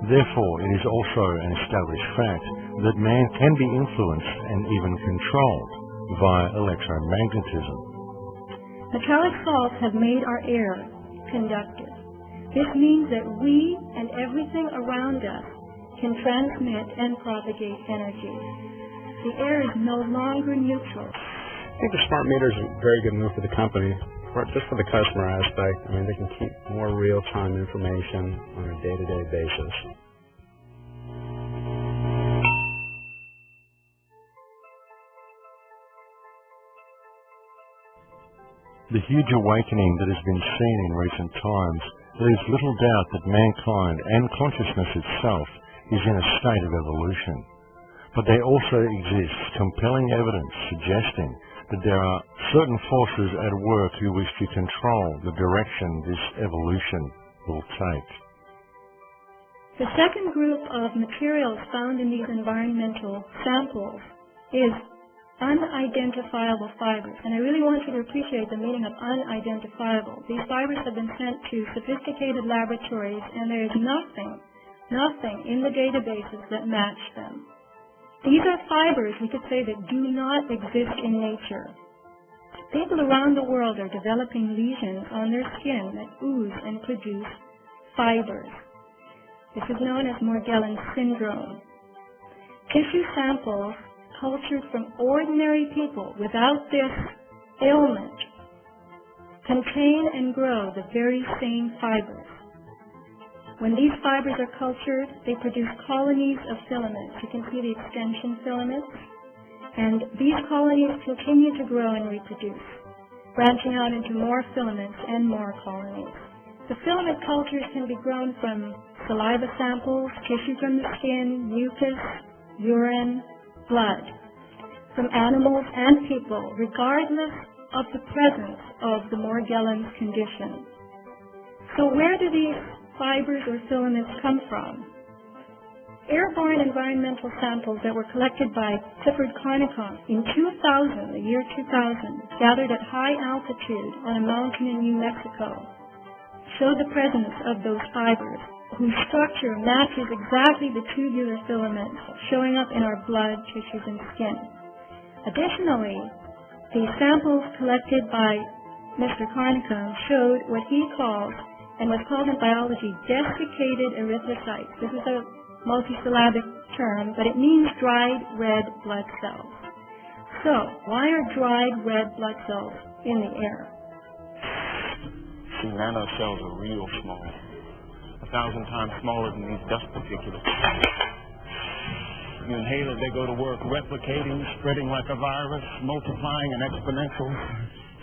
Therefore, it is also an established fact that man can be influenced and even controlled via electromagnetism. Metallic salts have made our air conductive. This means that we and everything around us can transmit and propagate energy. The air is no longer neutral. I think the smart meter is a very good move for the company, just for the customer aspect. I mean, they can keep more real-time information on a day-to-day basis. The huge awakening that has been seen in recent times leaves little doubt that mankind and consciousness itself is in a state of evolution. But there also exists compelling evidence suggesting that there are certain forces at work who wish to control the direction this evolution will take. The second group of materials found in these environmental samples is unidentifiable fibers. And I really want you to appreciate the meaning of unidentifiable. These fibers have been sent to sophisticated laboratories, and there is nothing nothing in the databases that match them. These are fibers, we could say, that do not exist in nature. People around the world are developing lesions on their skin that ooze and produce fibers. This is known as Morgellons syndrome. Tissue samples cultured from ordinary people without this ailment contain and grow the very same fibers. When these fibers are cultured, they produce colonies of filaments. You can see the extension filaments. And these colonies continue to grow and reproduce, branching out into more filaments and more colonies. The filament cultures can be grown from saliva samples, tissue from the skin, mucus, urine, blood, from animals and people, regardless of the presence of the Morgellons condition. So where do these fibers or filaments come from? Airborne environmental samples that were collected by Clifford Carnicom in 2000, the year 2000, gathered at high altitude on a mountain in New Mexico, showed the presence of those fibers, whose structure matches exactly the tubular filaments showing up in our blood, tissues, and skin. Additionally, the samples collected by Mr. Carnicom showed what he calls, and was called in biology, desiccated erythrocytes. This is a multisyllabic term, but it means dried red blood cells. So, why are dried red blood cells in the air? See, nanocells are real small, 1,000 times smaller than these dust particulates. You inhale it, they go to work replicating, spreading like a virus, multiplying in exponential.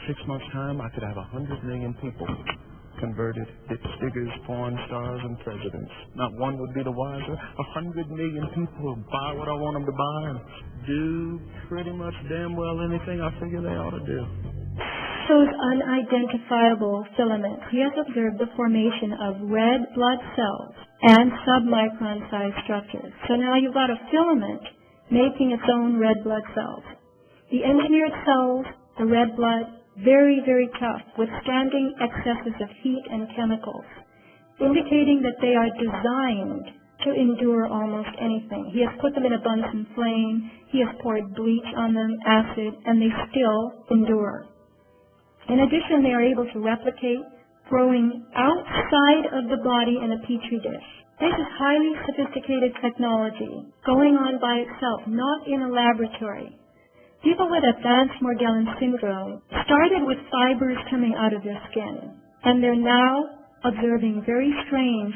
6 months' time, I could have 100 million people converted, ditch diggers, porn stars, and presidents. Not one would be the wiser. 100 million people will buy what I want them to buy and do pretty much damn well anything I figure they ought to do. Those unidentifiable filaments. He has observed the formation of red blood cells and submicron-sized structures. So now you've got a filament making its own red blood cells. The engineered cells, the red blood, very, very tough, withstanding excesses of heat and chemicals, indicating that they are designed to endure almost anything. He has put them in a Bunsen flame, he has poured bleach on them, acid, and they still endure. In addition, they are able to replicate, growing outside of the body in a petri dish. This is highly sophisticated technology, going on by itself, not in a laboratory. People with advanced Morgellons syndrome started with fibers coming out of their skin, and they're now observing very strange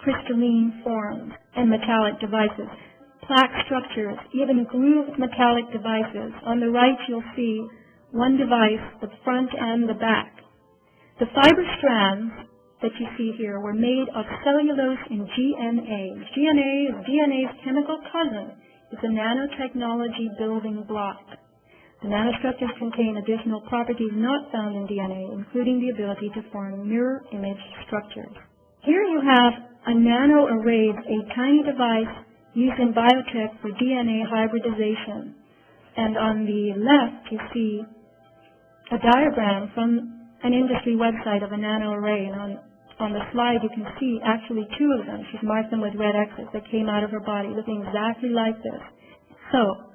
crystalline forms and metallic devices, plaque structures, even grooved metallic devices. On the right you'll see one device, the front and the back. The fiber strands that you see here were made of cellulose and DNA. DNA's chemical cousin. It's a nanotechnology building block. The nanostructures contain additional properties not found in DNA, including the ability to form mirror image structures. Here you have a nanoarray, a tiny device used in biotech for DNA hybridization. And on the left you see a diagram from an industry website of a nanoarray. And on the slide you can see actually two of them. She's marked them with red X's that came out of her body, looking exactly like this. So,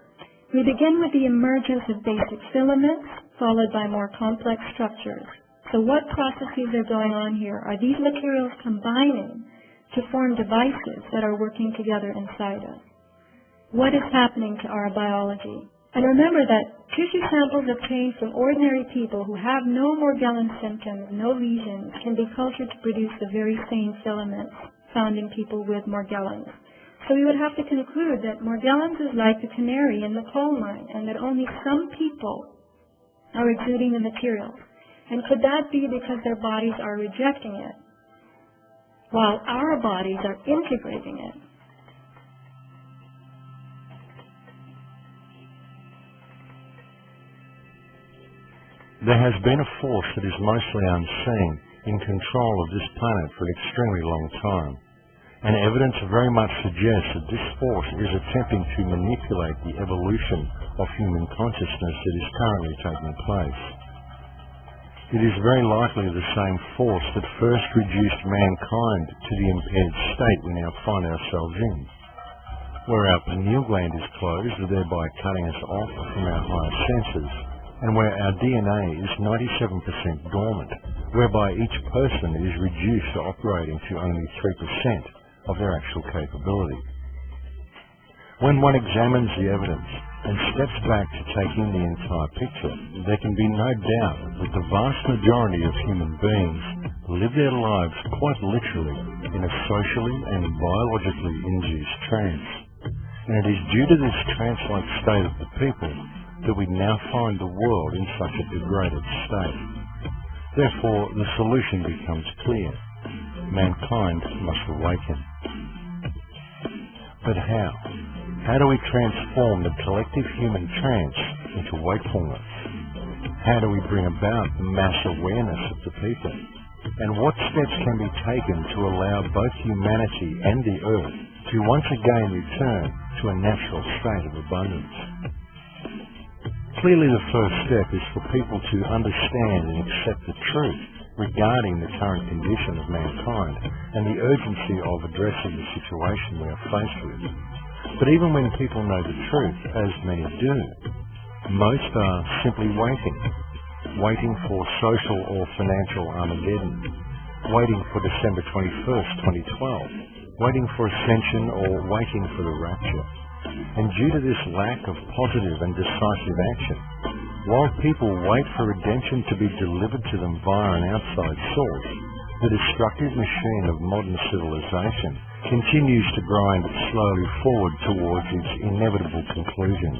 we begin with the emergence of basic filaments, followed by more complex structures. So what processes are going on here? Are these materials combining to form devices that are working together inside us? What is happening to our biology? And remember that tissue samples obtained from ordinary people who have no Morgellons symptoms, no lesions, can be cultured to produce the very same filaments found in people with Morgellons. So we would have to conclude that Morgellons is like the canary in the coal mine, and that only some people are exuding the material. And could that be because their bodies are rejecting it, while our bodies are integrating it? There has been a force that is mostly unseen in control of this planet for an extremely long time. And evidence very much suggests that this force is attempting to manipulate the evolution of human consciousness that is currently taking place. It is very likely the same force that first reduced mankind to the impaired state we now find ourselves in, where our pineal gland is closed, thereby cutting us off from our higher senses, and where our DNA is 97% dormant, whereby each person is reduced to operating to only 3% of their actual capability. When one examines the evidence and steps back to take in the entire picture, there can be no doubt that the vast majority of human beings live their lives quite literally in a socially and biologically induced trance. And it is due to this trance-like state of the people that we now find the world in such a degraded state. Therefore, the solution becomes clear. Mankind must awaken. But how? How do we transform the collective human trance into wakefulness? How do we bring about mass awareness of the people? And what steps can be taken to allow both humanity and the earth to once again return to a natural state of abundance? Clearly the first step is for people to understand and accept the truth regarding the current condition of mankind and the urgency of addressing the situation we are faced with. But even when people know the truth, as many do, most are simply waiting for social or financial Armageddon, waiting for December 21st, 2012, waiting for ascension or waiting for the rapture. And due to this lack of positive and decisive action, while people wait for redemption to be delivered to them via an outside source, the destructive machine of modern civilization continues to grind slowly forward towards its inevitable conclusion.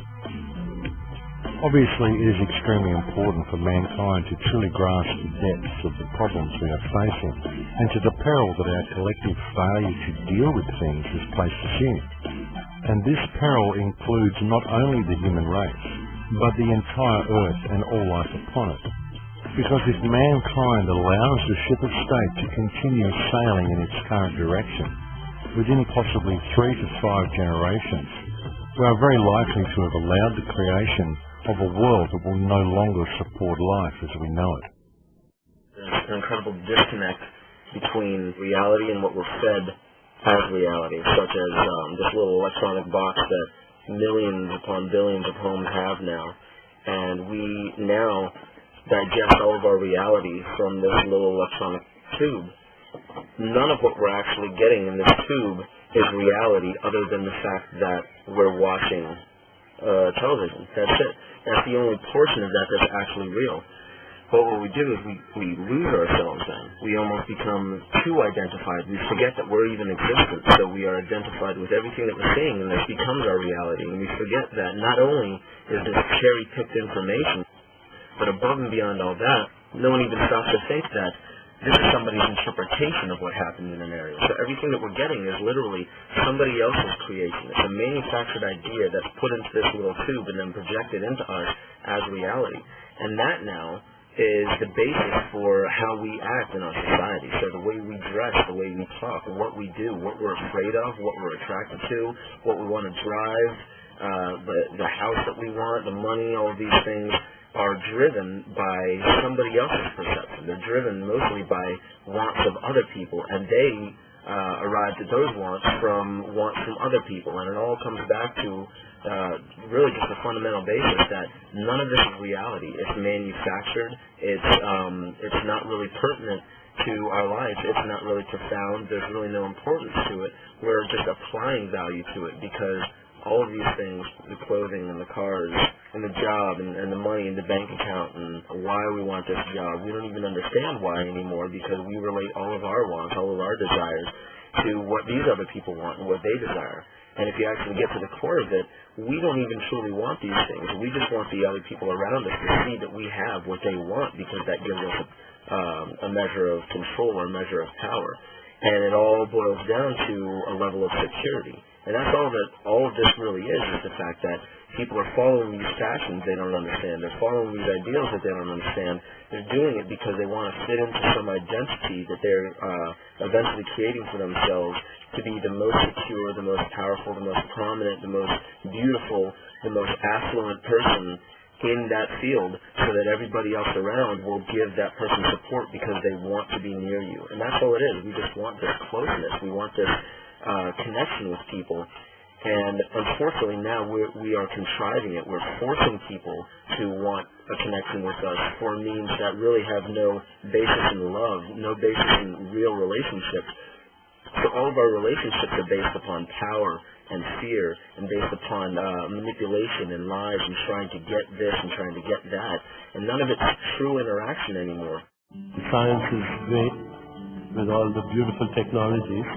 Obviously, it is extremely important for mankind to truly grasp the depths of the problems we are facing and to the peril that our collective failure to deal with things has placed us in. And this peril includes not only the human race, but the entire earth and all life upon it. Because if mankind allows the ship of state to continue sailing in its current direction, within possibly 3 to 5 generations, we are very likely to have allowed the creation of a world that will no longer support life as we know it. There's an incredible disconnect between reality and what we're fed as reality, such as this little electronic box that millions upon billions of homes have now. And we now digest all of our reality from this little electronic tube. None of what we're actually getting in this tube is reality other than the fact that we're watching television. That's it. That's the only portion of that that's actually real. But what we do is we lose ourselves then. We almost become too identified. We forget that we're even existent. So we are identified with everything that we're seeing, and this becomes our reality. And we forget that not only is this cherry-picked information, but above and beyond all that, no one even stops to think that this is somebody's interpretation of what happened in an area. So everything that we're getting is literally somebody else's creation. It's a manufactured idea that's put into this little tube and then projected into us as reality. And that now is the basis for how we act in our society. So the way we dress, the way we talk, what we do, what we're afraid of, what we're attracted to, what we want to drive, the house that we want, the money, all of these things are driven by somebody else's perception. They're driven mostly by wants of other people, and they arrive at those wants from other people. And it all comes back to really just a fundamental basis that none of this is reality. It's manufactured. It's not really pertinent to our life. It's not really profound. There's really no importance to it. We're just applying value to it because all of these things, the clothing and the cars and the job and the money in the bank account and why we want this job, we don't even understand why anymore because we relate all of our wants, all of our desires to what these other people want and what they desire. And if you actually get to the core of it, we don't even truly want these things. We just want the other people around us to see that we have what they want because that gives us a measure of control or a measure of power. And it all boils down to a level of security. And that's all of this really is the fact that people are following these fashions they don't understand. They're following these ideals that they don't understand. They're doing it because they want to fit into some identity that they're eventually creating for themselves to be the most secure, the most powerful, the most prominent, the most beautiful, the most affluent person in that field so that everybody else around will give that person support because they want to be near you. And that's all it is. We just want this closeness. We want this connection with people. And unfortunately now we are contriving it. We're forcing people to want a connection with us for means that really have no basis in love, no basis in real relationships. So all of our relationships are based upon power and fear and based upon manipulation and lies and trying to get this and trying to get that. And none of it's true interaction anymore. Science is great with all the beautiful technologies,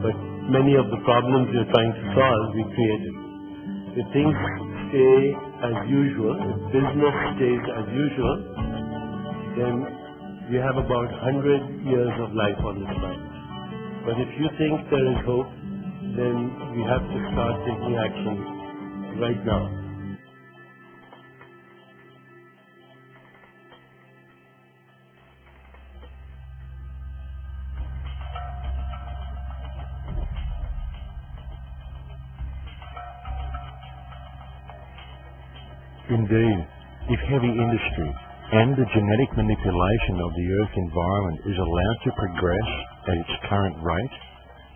but many of the problems we are trying to solve, we created. If things stay as usual, if business stays as usual, then we have about 100 years of life on this planet. But if you think there is hope, then we have to start taking action right now. Indeed, if heavy industry and the genetic manipulation of the Earth environment is allowed to progress at its current rate,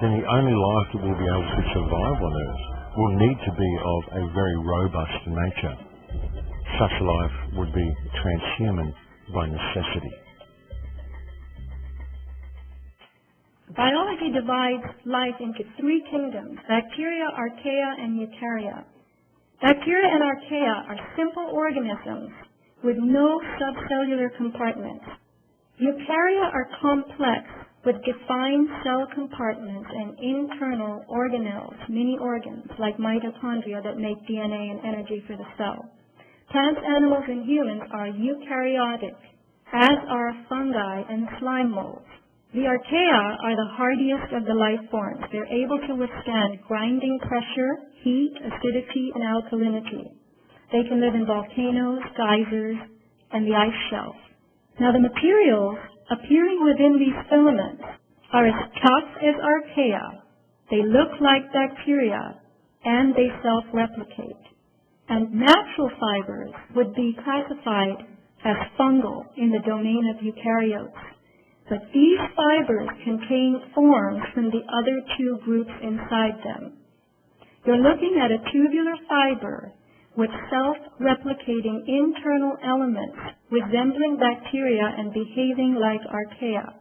then the only life that will be able to survive on Earth will need to be of a very robust nature. Such life would be transhuman by necessity. Biology divides life into three kingdoms: bacteria, archaea, and eukarya. Bacteria and archaea are simple organisms with no subcellular compartments. Eukarya are complex with defined cell compartments and internal organelles, mini organs like mitochondria that make DNA and energy for the cell. Plants, animals, and humans are eukaryotic, as are fungi and slime molds. The archaea are the hardiest of the life forms. They're able to withstand grinding pressure, heat, acidity, and alkalinity. They can live in volcanoes, geysers, and the ice shelf. Now, the materials appearing within these filaments are as tough as archaea. They look like bacteria, and they self-replicate. And natural fibers would be classified as fungal in the domain of eukaryotes. But these fibers contain forms from the other two groups inside them. You're looking at a tubular fiber with self-replicating internal elements resembling bacteria and behaving like archaea.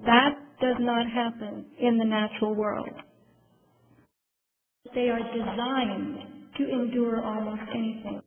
That does not happen in the natural world. They are designed to endure almost anything.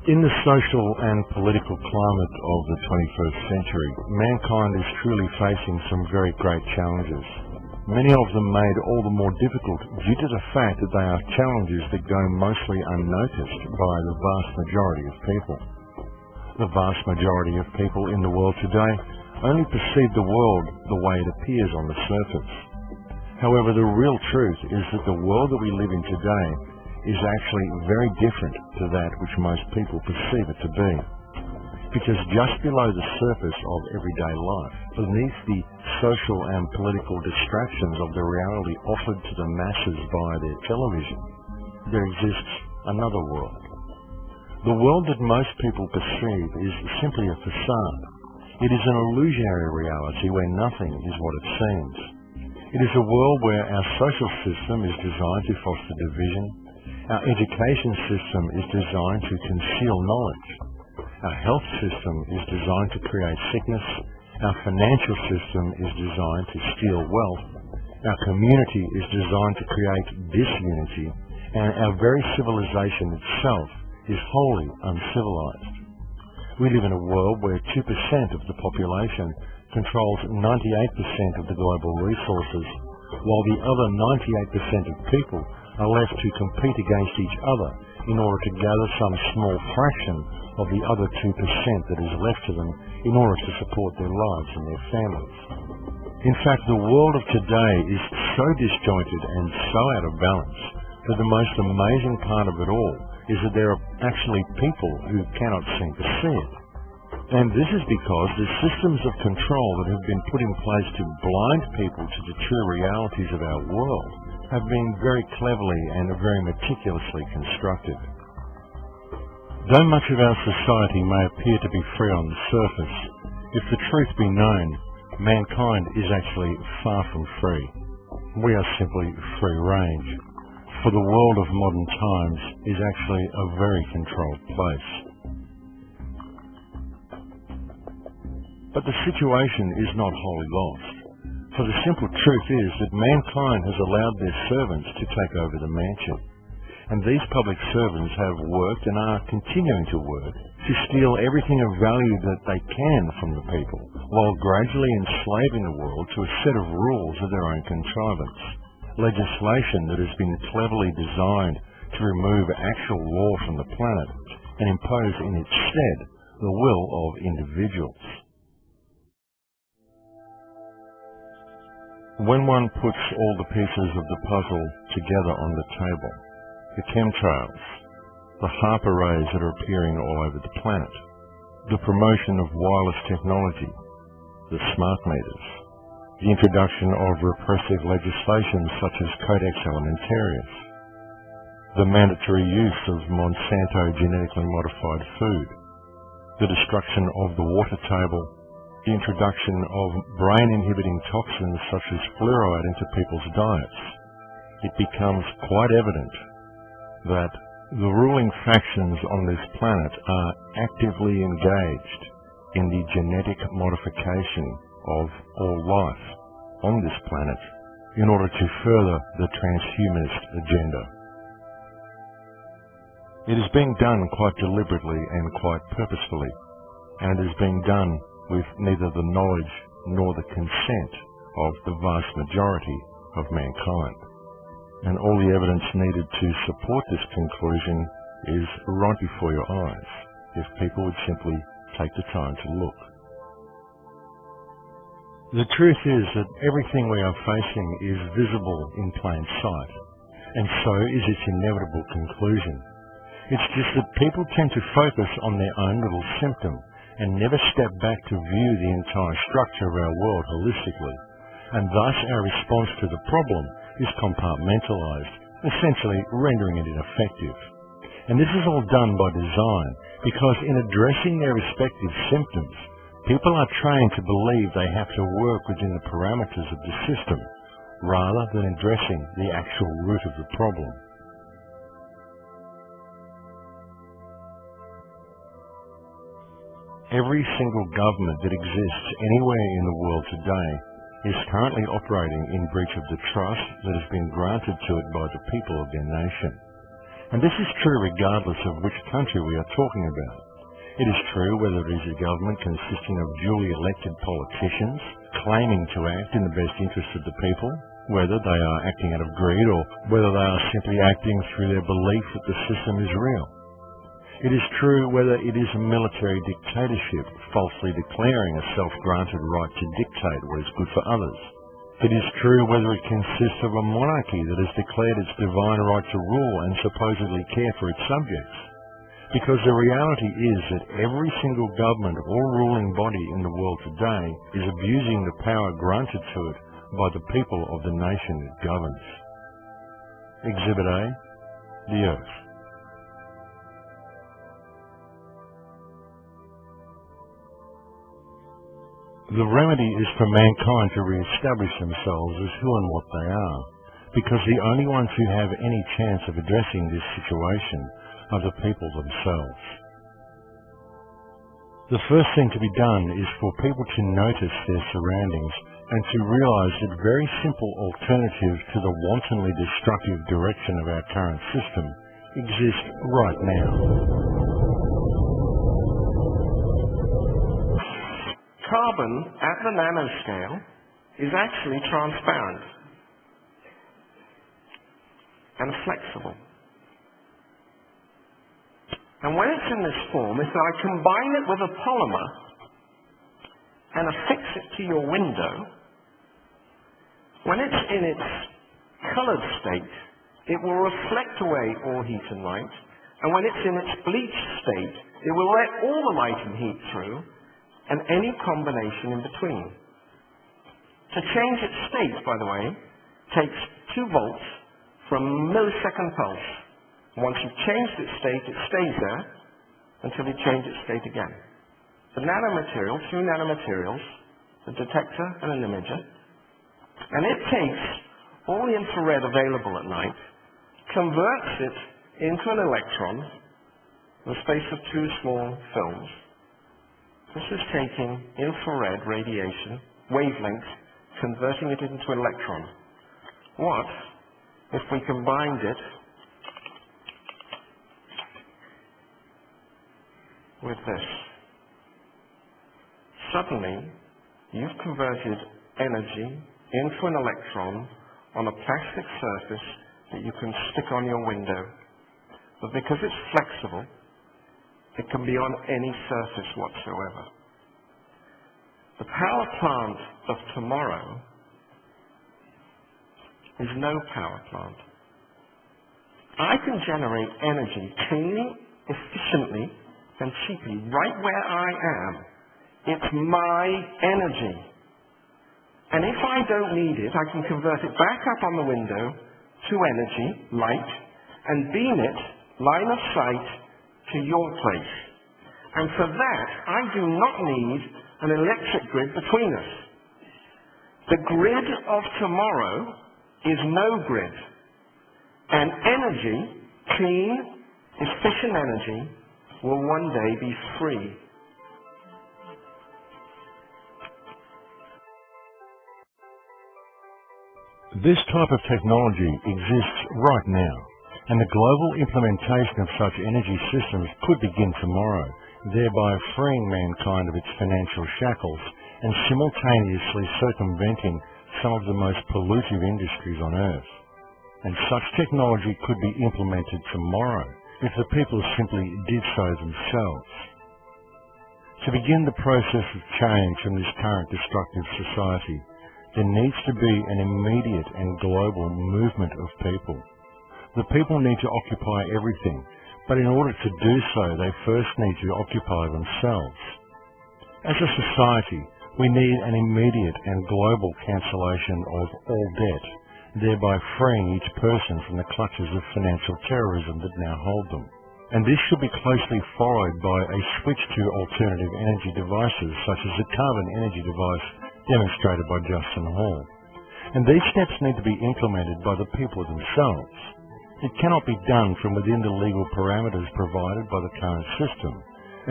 In the social and political climate of the 21st century, mankind is truly facing some very great challenges. Many of them made all the more difficult due to the fact that they are challenges that go mostly unnoticed by the vast majority of people. The vast majority of people in the world today only perceive the world the way it appears on the surface. However, the real truth is that the world that we live in today is actually very different to that which most people perceive it to be. Because just below the surface of everyday life, beneath the social and political distractions of the reality offered to the masses via their television, there exists another world. The world that most people perceive is simply a facade. It is an illusionary reality where nothing is what it seems. It is a world where our social system is designed to foster division. Our education system is designed to conceal knowledge. Our health system is designed to create sickness. Our financial system is designed to steal wealth. Our community is designed to create disunity. And our very civilization itself is wholly uncivilized. We live in a world where 2% of the population controls 98% of the global resources, while the other 98% of people are left to compete against each other in order to gather some small fraction of the other 2% that is left to them in order to support their lives and their families. In fact, the world of today is so disjointed and so out of balance that the most amazing part of it all is that there are actually people who cannot seem to see it. And this is because the systems of control that have been put in place to blind people to the true realities of our world have been very cleverly and very meticulously constructed. Though much of our society may appear to be free on the surface, if the truth be known, mankind is actually far from free. We are simply free range, for the world of modern times is actually a very controlled place. But the situation is not wholly lost, for the simple truth is that mankind has allowed their servants to take over the mansion, and these public servants have worked and are continuing to work to steal everything of value that they can from the people, while gradually enslaving the world to a set of rules of their own contrivance, legislation that has been cleverly designed to remove actual law from the planet and impose in its stead the will of individuals. When one puts all the pieces of the puzzle together on the table, the chemtrails, the HAARP arrays that are appearing all over the planet, the promotion of wireless technology, the smart meters, the introduction of repressive legislation such as Codex Alimentarius, the mandatory use of Monsanto genetically modified food, the destruction of the water table, the introduction of brain-inhibiting toxins such as fluoride into people's diets, it becomes quite evident that the ruling factions on this planet are actively engaged in the genetic modification of all life on this planet in order to further the transhumanist agenda. It is being done quite deliberately and quite purposefully, and is being done with neither the knowledge nor the consent of the vast majority of mankind. And all the evidence needed to support this conclusion is right before your eyes, if people would simply take the time to look. The truth is that everything we are facing is visible in plain sight, and so is its inevitable conclusion. It's just that people tend to focus on their own little symptom and never step back to view the entire structure of our world holistically, and thus our response to the problem is compartmentalized, essentially rendering it ineffective. And this is all done by design, because in addressing their respective symptoms, people are trained to believe they have to work within the parameters of the system, rather than addressing the actual root of the problem. Every single government that exists anywhere in the world today is currently operating in breach of the trust that has been granted to it by the people of their nation. And this is true regardless of which country we are talking about. It is true whether it is a government consisting of duly elected politicians claiming to act in the best interest of the people, whether they are acting out of greed or whether they are simply acting through their belief that the system is real. It is true whether it is a military dictatorship falsely declaring a self-granted right to dictate what is good for others. It is true whether it consists of a monarchy that has declared its divine right to rule and supposedly care for its subjects. Because the reality is that every single government or ruling body in the world today is abusing the power granted to it by the people of the nation it governs. Exhibit A, the Earth. The remedy is for mankind to re-establish themselves as who and what they are, because the only ones who have any chance of addressing this situation are the people themselves. The first thing to be done is for people to notice their surroundings and to realize that very simple alternatives to the wantonly destructive direction of our current system exist right now. Carbon at the nanoscale is actually transparent. and flexible. And when it's in this form, if I combine it with a polymer and affix it to your window, when it's in its colored state, it will reflect away all heat and light, and when it's in its bleached state, it will let all the light and heat through, and any combination in between. To change its state, by the way, takes 2 volts from a millisecond pulse. Once you've changed its state, it stays there until you change its state again. The nanomaterial, 2 nanomaterials, a detector and an imager, and it takes all the infrared available at night, converts it into an electron in the space of 2 small films. This is taking infrared radiation, wavelength, converting it into an electron. What if we combined it with this? Suddenly, you've converted energy into an electron on a plastic surface that you can stick on your window. But because it's flexible, it can be on any surface whatsoever. The power plant of tomorrow is no power plant. I can generate energy cleanly, efficiently, and cheaply right where I am. It's my energy. And if I don't need it, I can convert it back up on the window to energy, light, and beam it, line of sight, to your place. And for that, I do not need an electric grid between us. The grid of tomorrow is no grid. And energy, clean, efficient energy, will one day be free. This type of technology exists right now, and the global implementation of such energy systems could begin tomorrow, thereby freeing mankind of its financial shackles and simultaneously circumventing some of the most pollutive industries on Earth. And such technology could be implemented tomorrow if the people simply did so themselves. To begin the process of change from this current destructive society, there needs to be an immediate and global movement of people. The people need to occupy everything, but in order to do so, they first need to occupy themselves. As a society, we need an immediate and global cancellation of all debt, thereby freeing each person from the clutches of financial terrorism that now hold them. And this should be closely followed by a switch to alternative energy devices, such as the carbon energy device demonstrated by Justin Hall. And these steps need to be implemented by the people themselves. It cannot be done from within the legal parameters provided by the current system,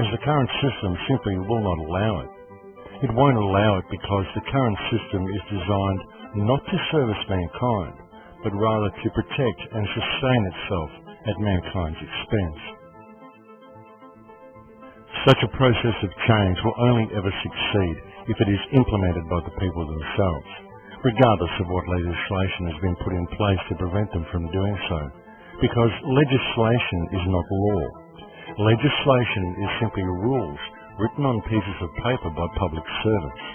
as the current system simply will not allow it. It won't allow it because the current system is designed not to service mankind, but rather to protect and sustain itself at mankind's expense. Such a process of change will only ever succeed if it is implemented by the people themselves, regardless of what legislation has been put in place to prevent them from doing so, because legislation is not law. Legislation is simply rules written on pieces of paper by public servants.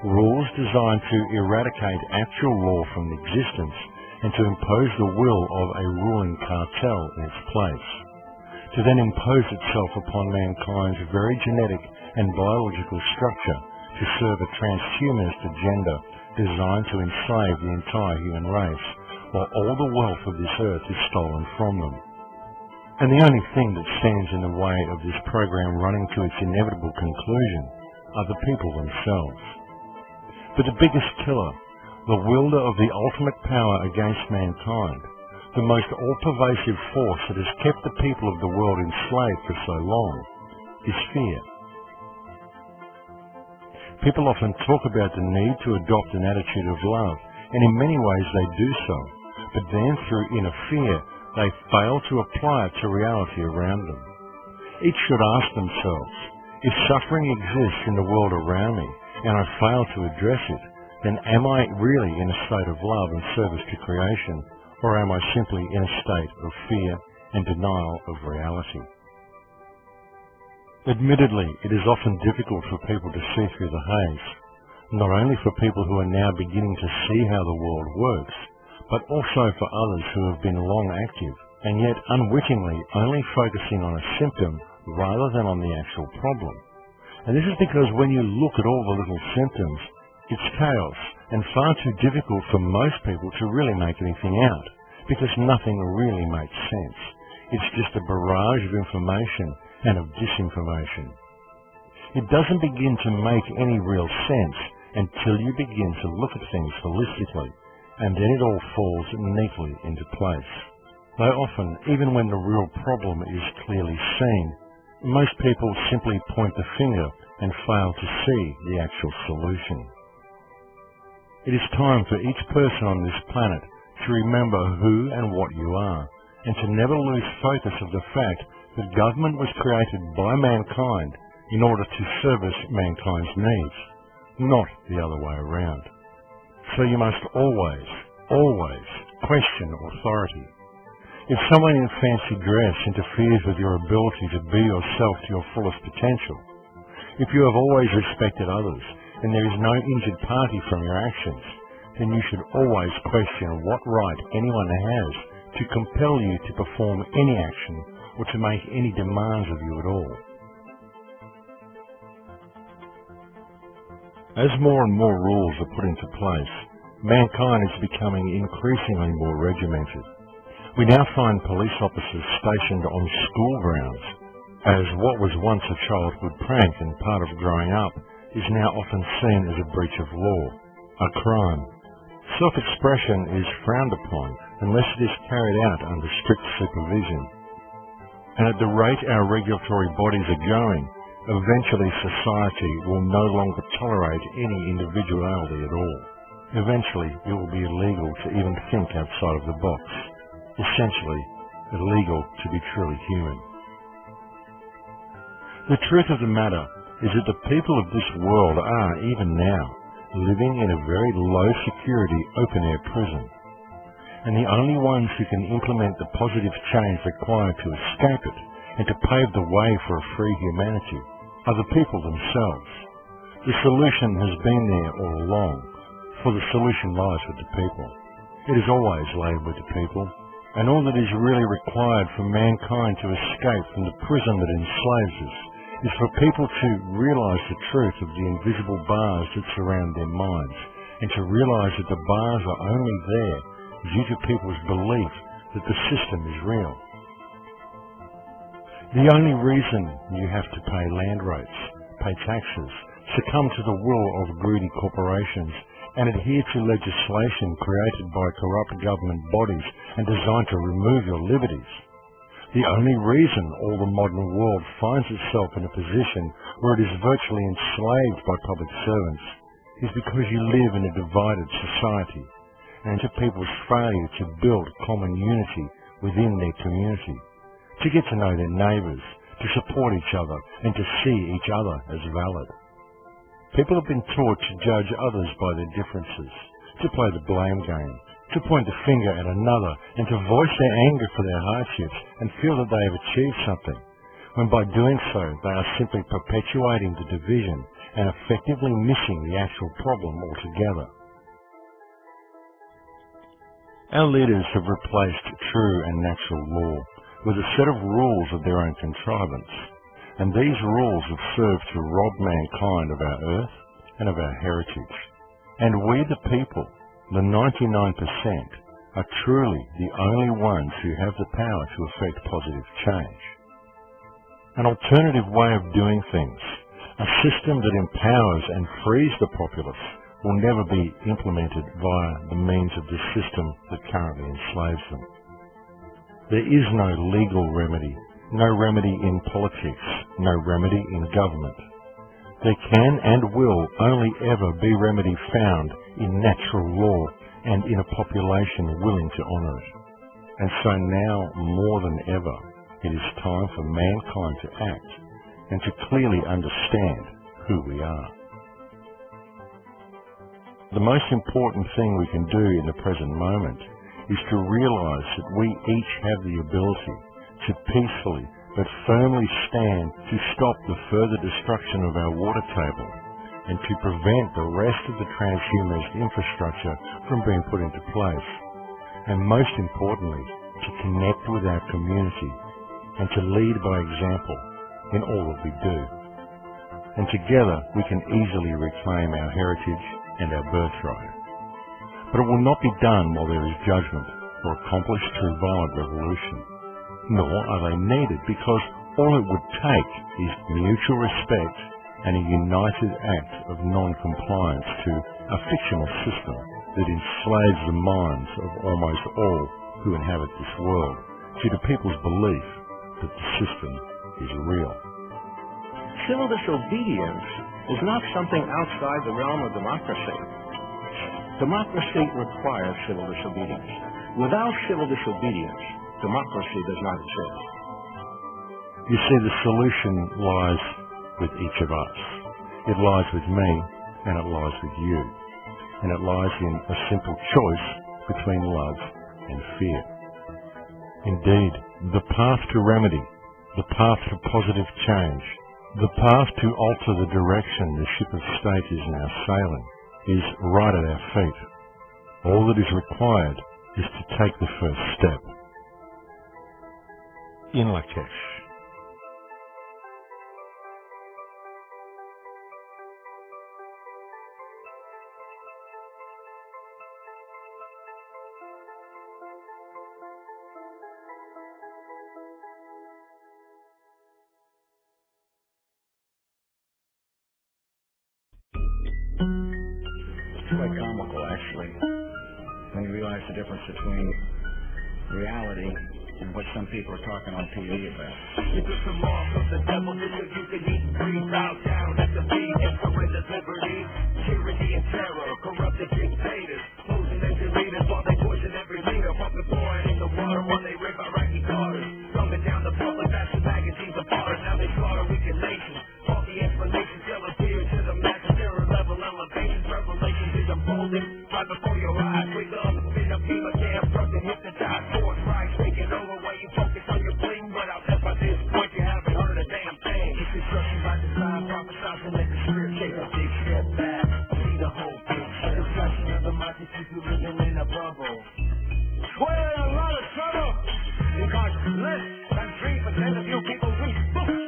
Rules designed to eradicate actual law from existence and to impose the will of a ruling cartel in its place, to then impose itself upon mankind's very genetic and biological structure to serve a transhumanist agenda designed to enslave the entire human race, while all the wealth of this earth is stolen from them. And the only thing that stands in the way of this program running to its inevitable conclusion are the people themselves. But the biggest killer, the wielder of the ultimate power against mankind, the most all-pervasive force that has kept the people of the world enslaved for so long, is fear. People often talk about the need to adopt an attitude of love, and in many ways they do so, but then through inner fear, they fail to apply it to reality around them. Each should ask themselves, if suffering exists in the world around me, and I fail to address it, then am I really in a state of love and service to creation, Or am I simply in a state of fear and denial of reality? Admittedly, it is often difficult for people to see through the haze, not only for people who are now beginning to see how the world works, but also for others who have been long active and yet unwittingly only focusing on a symptom rather than on the actual problem. And this is because when you look at all the little symptoms, it's chaos and far too difficult for most people to really make anything out, because nothing really makes sense. It's just a barrage of information and of disinformation. It doesn't begin to make any real sense until you begin to look at things holistically, and then it all falls neatly into place. Though often, even when the real problem is clearly seen, most people simply point the finger and fail to see the actual solution. It is time for each person on this planet to remember who and what you are, and to never lose focus of the fact that government was created by mankind in order to service mankind's needs, not the other way around. So you must always, always question authority. If someone in fancy dress interferes with your ability to be yourself to your fullest potential, if you have always respected others and there is no injured party from your actions, then you should always question what right anyone has to compel you to perform any action or to make any demands of you at all. As more and more rules are put into place, mankind is becoming increasingly more regimented. We now find police officers stationed on school grounds, as what was once a childhood prank and part of growing up is now often seen as a breach of law, a crime. Self-expression is frowned upon unless it is carried out under strict supervision. And at the rate our regulatory bodies are going, eventually society will no longer tolerate any individuality at all. Eventually it will be illegal to even think outside of the box. Essentially, illegal to be truly human. The truth of the matter is that the people of this world are, even now, living in a very low-security open-air prison. And the only ones who can implement the positive change required to escape it and to pave the way for a free humanity are the people themselves. The solution has been there all along, for the solution lies with the people. It is always laid with the people. And all that is really required for mankind to escape from the prison that enslaves us is for people to realize the truth of the invisible bars that surround their minds, and to realize that the bars are only there due to people's belief that the system is real. The only reason you have to pay land rates, pay taxes, succumb to the will of greedy corporations, and adhere to legislation created by corrupt government bodies and designed to remove your liberties. The only reason all the modern world finds itself in a position where it is virtually enslaved by public servants is because you live in a divided society, and to people's failure to build common unity within their community, to get to know their neighbours, to support each other, and to see each other as valid. People have been taught to judge others by their differences, to play the blame game, to point the finger at another, and to voice their anger for their hardships and feel that they have achieved something, when by doing so they are simply perpetuating the division and effectively missing the actual problem altogether. Our leaders have replaced true and natural law with a set of rules of their own contrivance, and these rules have served to rob mankind of our earth and of our heritage. And we the people, the 99%, are truly the only ones who have the power to effect positive change. An alternative way of doing things, a system that empowers and frees the populace, will never be implemented via the means of the system that currently enslaves them. There is no legal remedy, no remedy in politics, no remedy in government. There can and will only ever be remedy found in natural law and in a population willing to honour it. And so now, more than ever, it is time for mankind to act and to clearly understand who we are. The most important thing we can do in the present moment is to realize that we each have the ability to peacefully but firmly stand to stop the further destruction of our water table and to prevent the rest of the transhumanist infrastructure from being put into place. And most importantly, to connect with our community and to lead by example in all that we do. And together we can easily reclaim our heritage and our birthright. But it will not be done while there is judgment or accomplished through violent revolution. Nor are they needed, because all it would take is mutual respect and a united act of non-compliance to a fictional system that enslaves the minds of almost all who inhabit this world due to people's belief that the system is real. Civil disobedience is not something outside the realm of democracy. Democracy requires civil disobedience. Without civil disobedience, democracy does not exist. You see, the solution lies with each of us. It lies with me, and it lies with you. And it lies in a simple choice between love and fear. Indeed, the path to remedy, the path to positive change, the path to alter the direction the ship of state is now sailing is right at our feet. All that is required is to take the first step. In Lakesh. It's quite comical, actually, when you realize the difference between reality and what some people are talking on TV about. It was the mark of the devil that you can eat and breathe. Bow down at the feet and surrender liberty, tyranny and terror, corrupted dictators, posing as your leaders while they poison every leader, pumping pouring in the water while they rape Iraqi daughters, dumbing down the public, fashion magazines of fodder. Now they slaughter weakened nations. All the explanations tell appear to the masses. Terror level elevations, revelations is unfolding right before your eyes. Wake up, spin up, keep a damn drug and hypnotize. Force rise, taking over while you focus on your bling. But I'll bet by this point you haven't heard a damn thing. It's destruction by design, prophesizing let the spirit take a big step back. See the whole picture. Destruction of the mind that keeps you living in a bubble. We're in a lot of trouble because less than 3% of you people read books.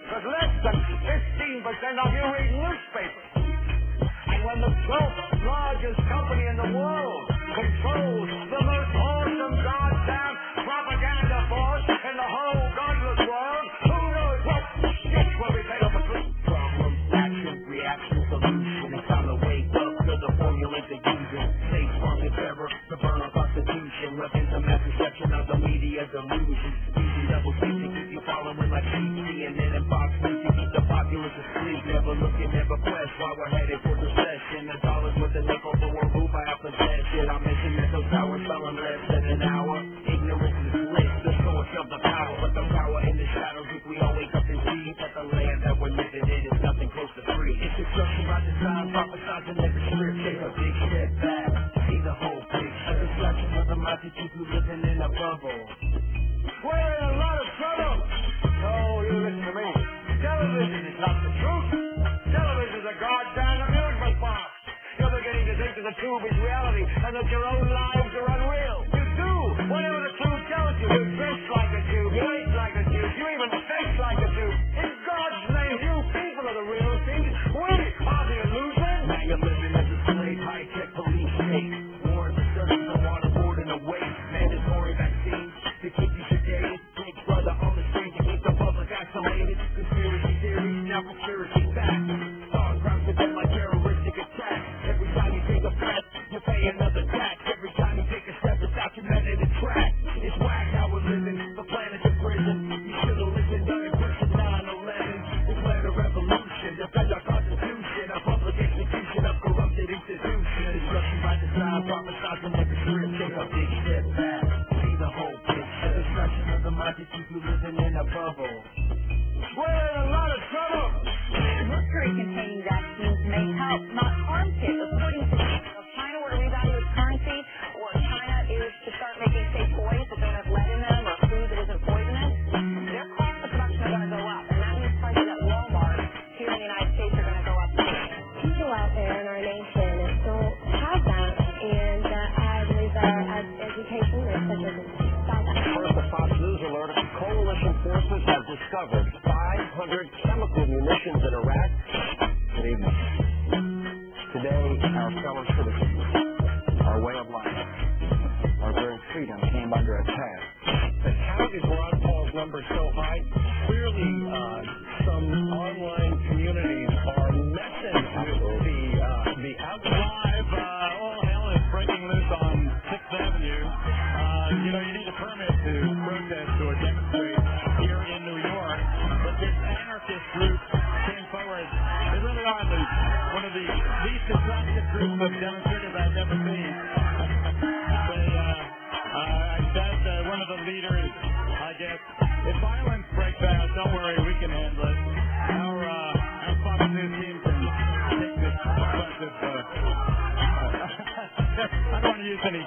Because less than 15% of you read newspapers. And when the 12th largest company in the world controls the most awesome goddamn propaganda force in the whole godless world, who knows what shit will be paid up a sleep? Problem, action, reaction, solution. It's time to wake up to the formulas they're using. Safe from the terror to burn our constitution. Weapons of mass deception of the media delusion. Using double speak to keep you following like CNN and Fox News to keep the populace asleep. Never looking, never quest while we're headed for recession. The dollar's with a nickel for a rule by our possession. I mentioned that those towers fell in less than an hour. Ignorance is lit, the source of the power. But the power in the shadows, if we all wake up and see that the land that we're living in is nothing close to free. It's destruction by design, prophesizing every spirit. Take a big step back, see the whole picture. A destruction of the mind that keeps you living in a bubble. We're in a lot of trouble. So you listen to me. Television is not the truth. Television is a goddamn amusement park. You're beginning to think that the tube is reality and that your own lives are unreal. You do whatever the tube tells you. You dress like a tube, you eat like a tube, you even think like a tube. In God's name, you people are the real thing. We are the illusion. Now you're living as a slave, high-tech police state. Wars, destruction, the waterboard, and the waste. Mandatory vaccines to keep you sedated. Big brother on the screen to keep the public isolated. Conspiracy theories, now conspiracy facts. Thought crimes commit like terroristic attacks. Every time you take a breath, you pay another tax. Every time you take a step, it's documented and tracked. It's whack how we're living, the planet's a prison. You should have listened up and question 9/11. Declare a revolution, defend our constitution, a public execution of corrupted institutions. Destruction by design, prophesizing every spirit. Take a big step back, see the whole picture. Destruction of the mind that keeps you living in a bubble. We're in a lot of trouble. Mercury containing vaccines may help, not harm kids. According to China, where we value its currency, or China First, a Fox News alert. Coalition forces have discovered 500 chemical munitions in Iraq. Good evening. Today, our fellow citizens, our way of life, our very freedom came under attack. The counties where Ron Paul's numbers so high, clearly some online communities are messing with the outside. All hell is breaking loose on 6th Avenue. You need a permit to protest or demonstrate here in New York. But this anarchist group came forward. They really are one of the least attractive groups of demonstrators I've ever seen. I said one of the leaders, I guess, if violence breaks out, don't worry, we can handle it. Our Fox News team can take this bunch of I don't want to use any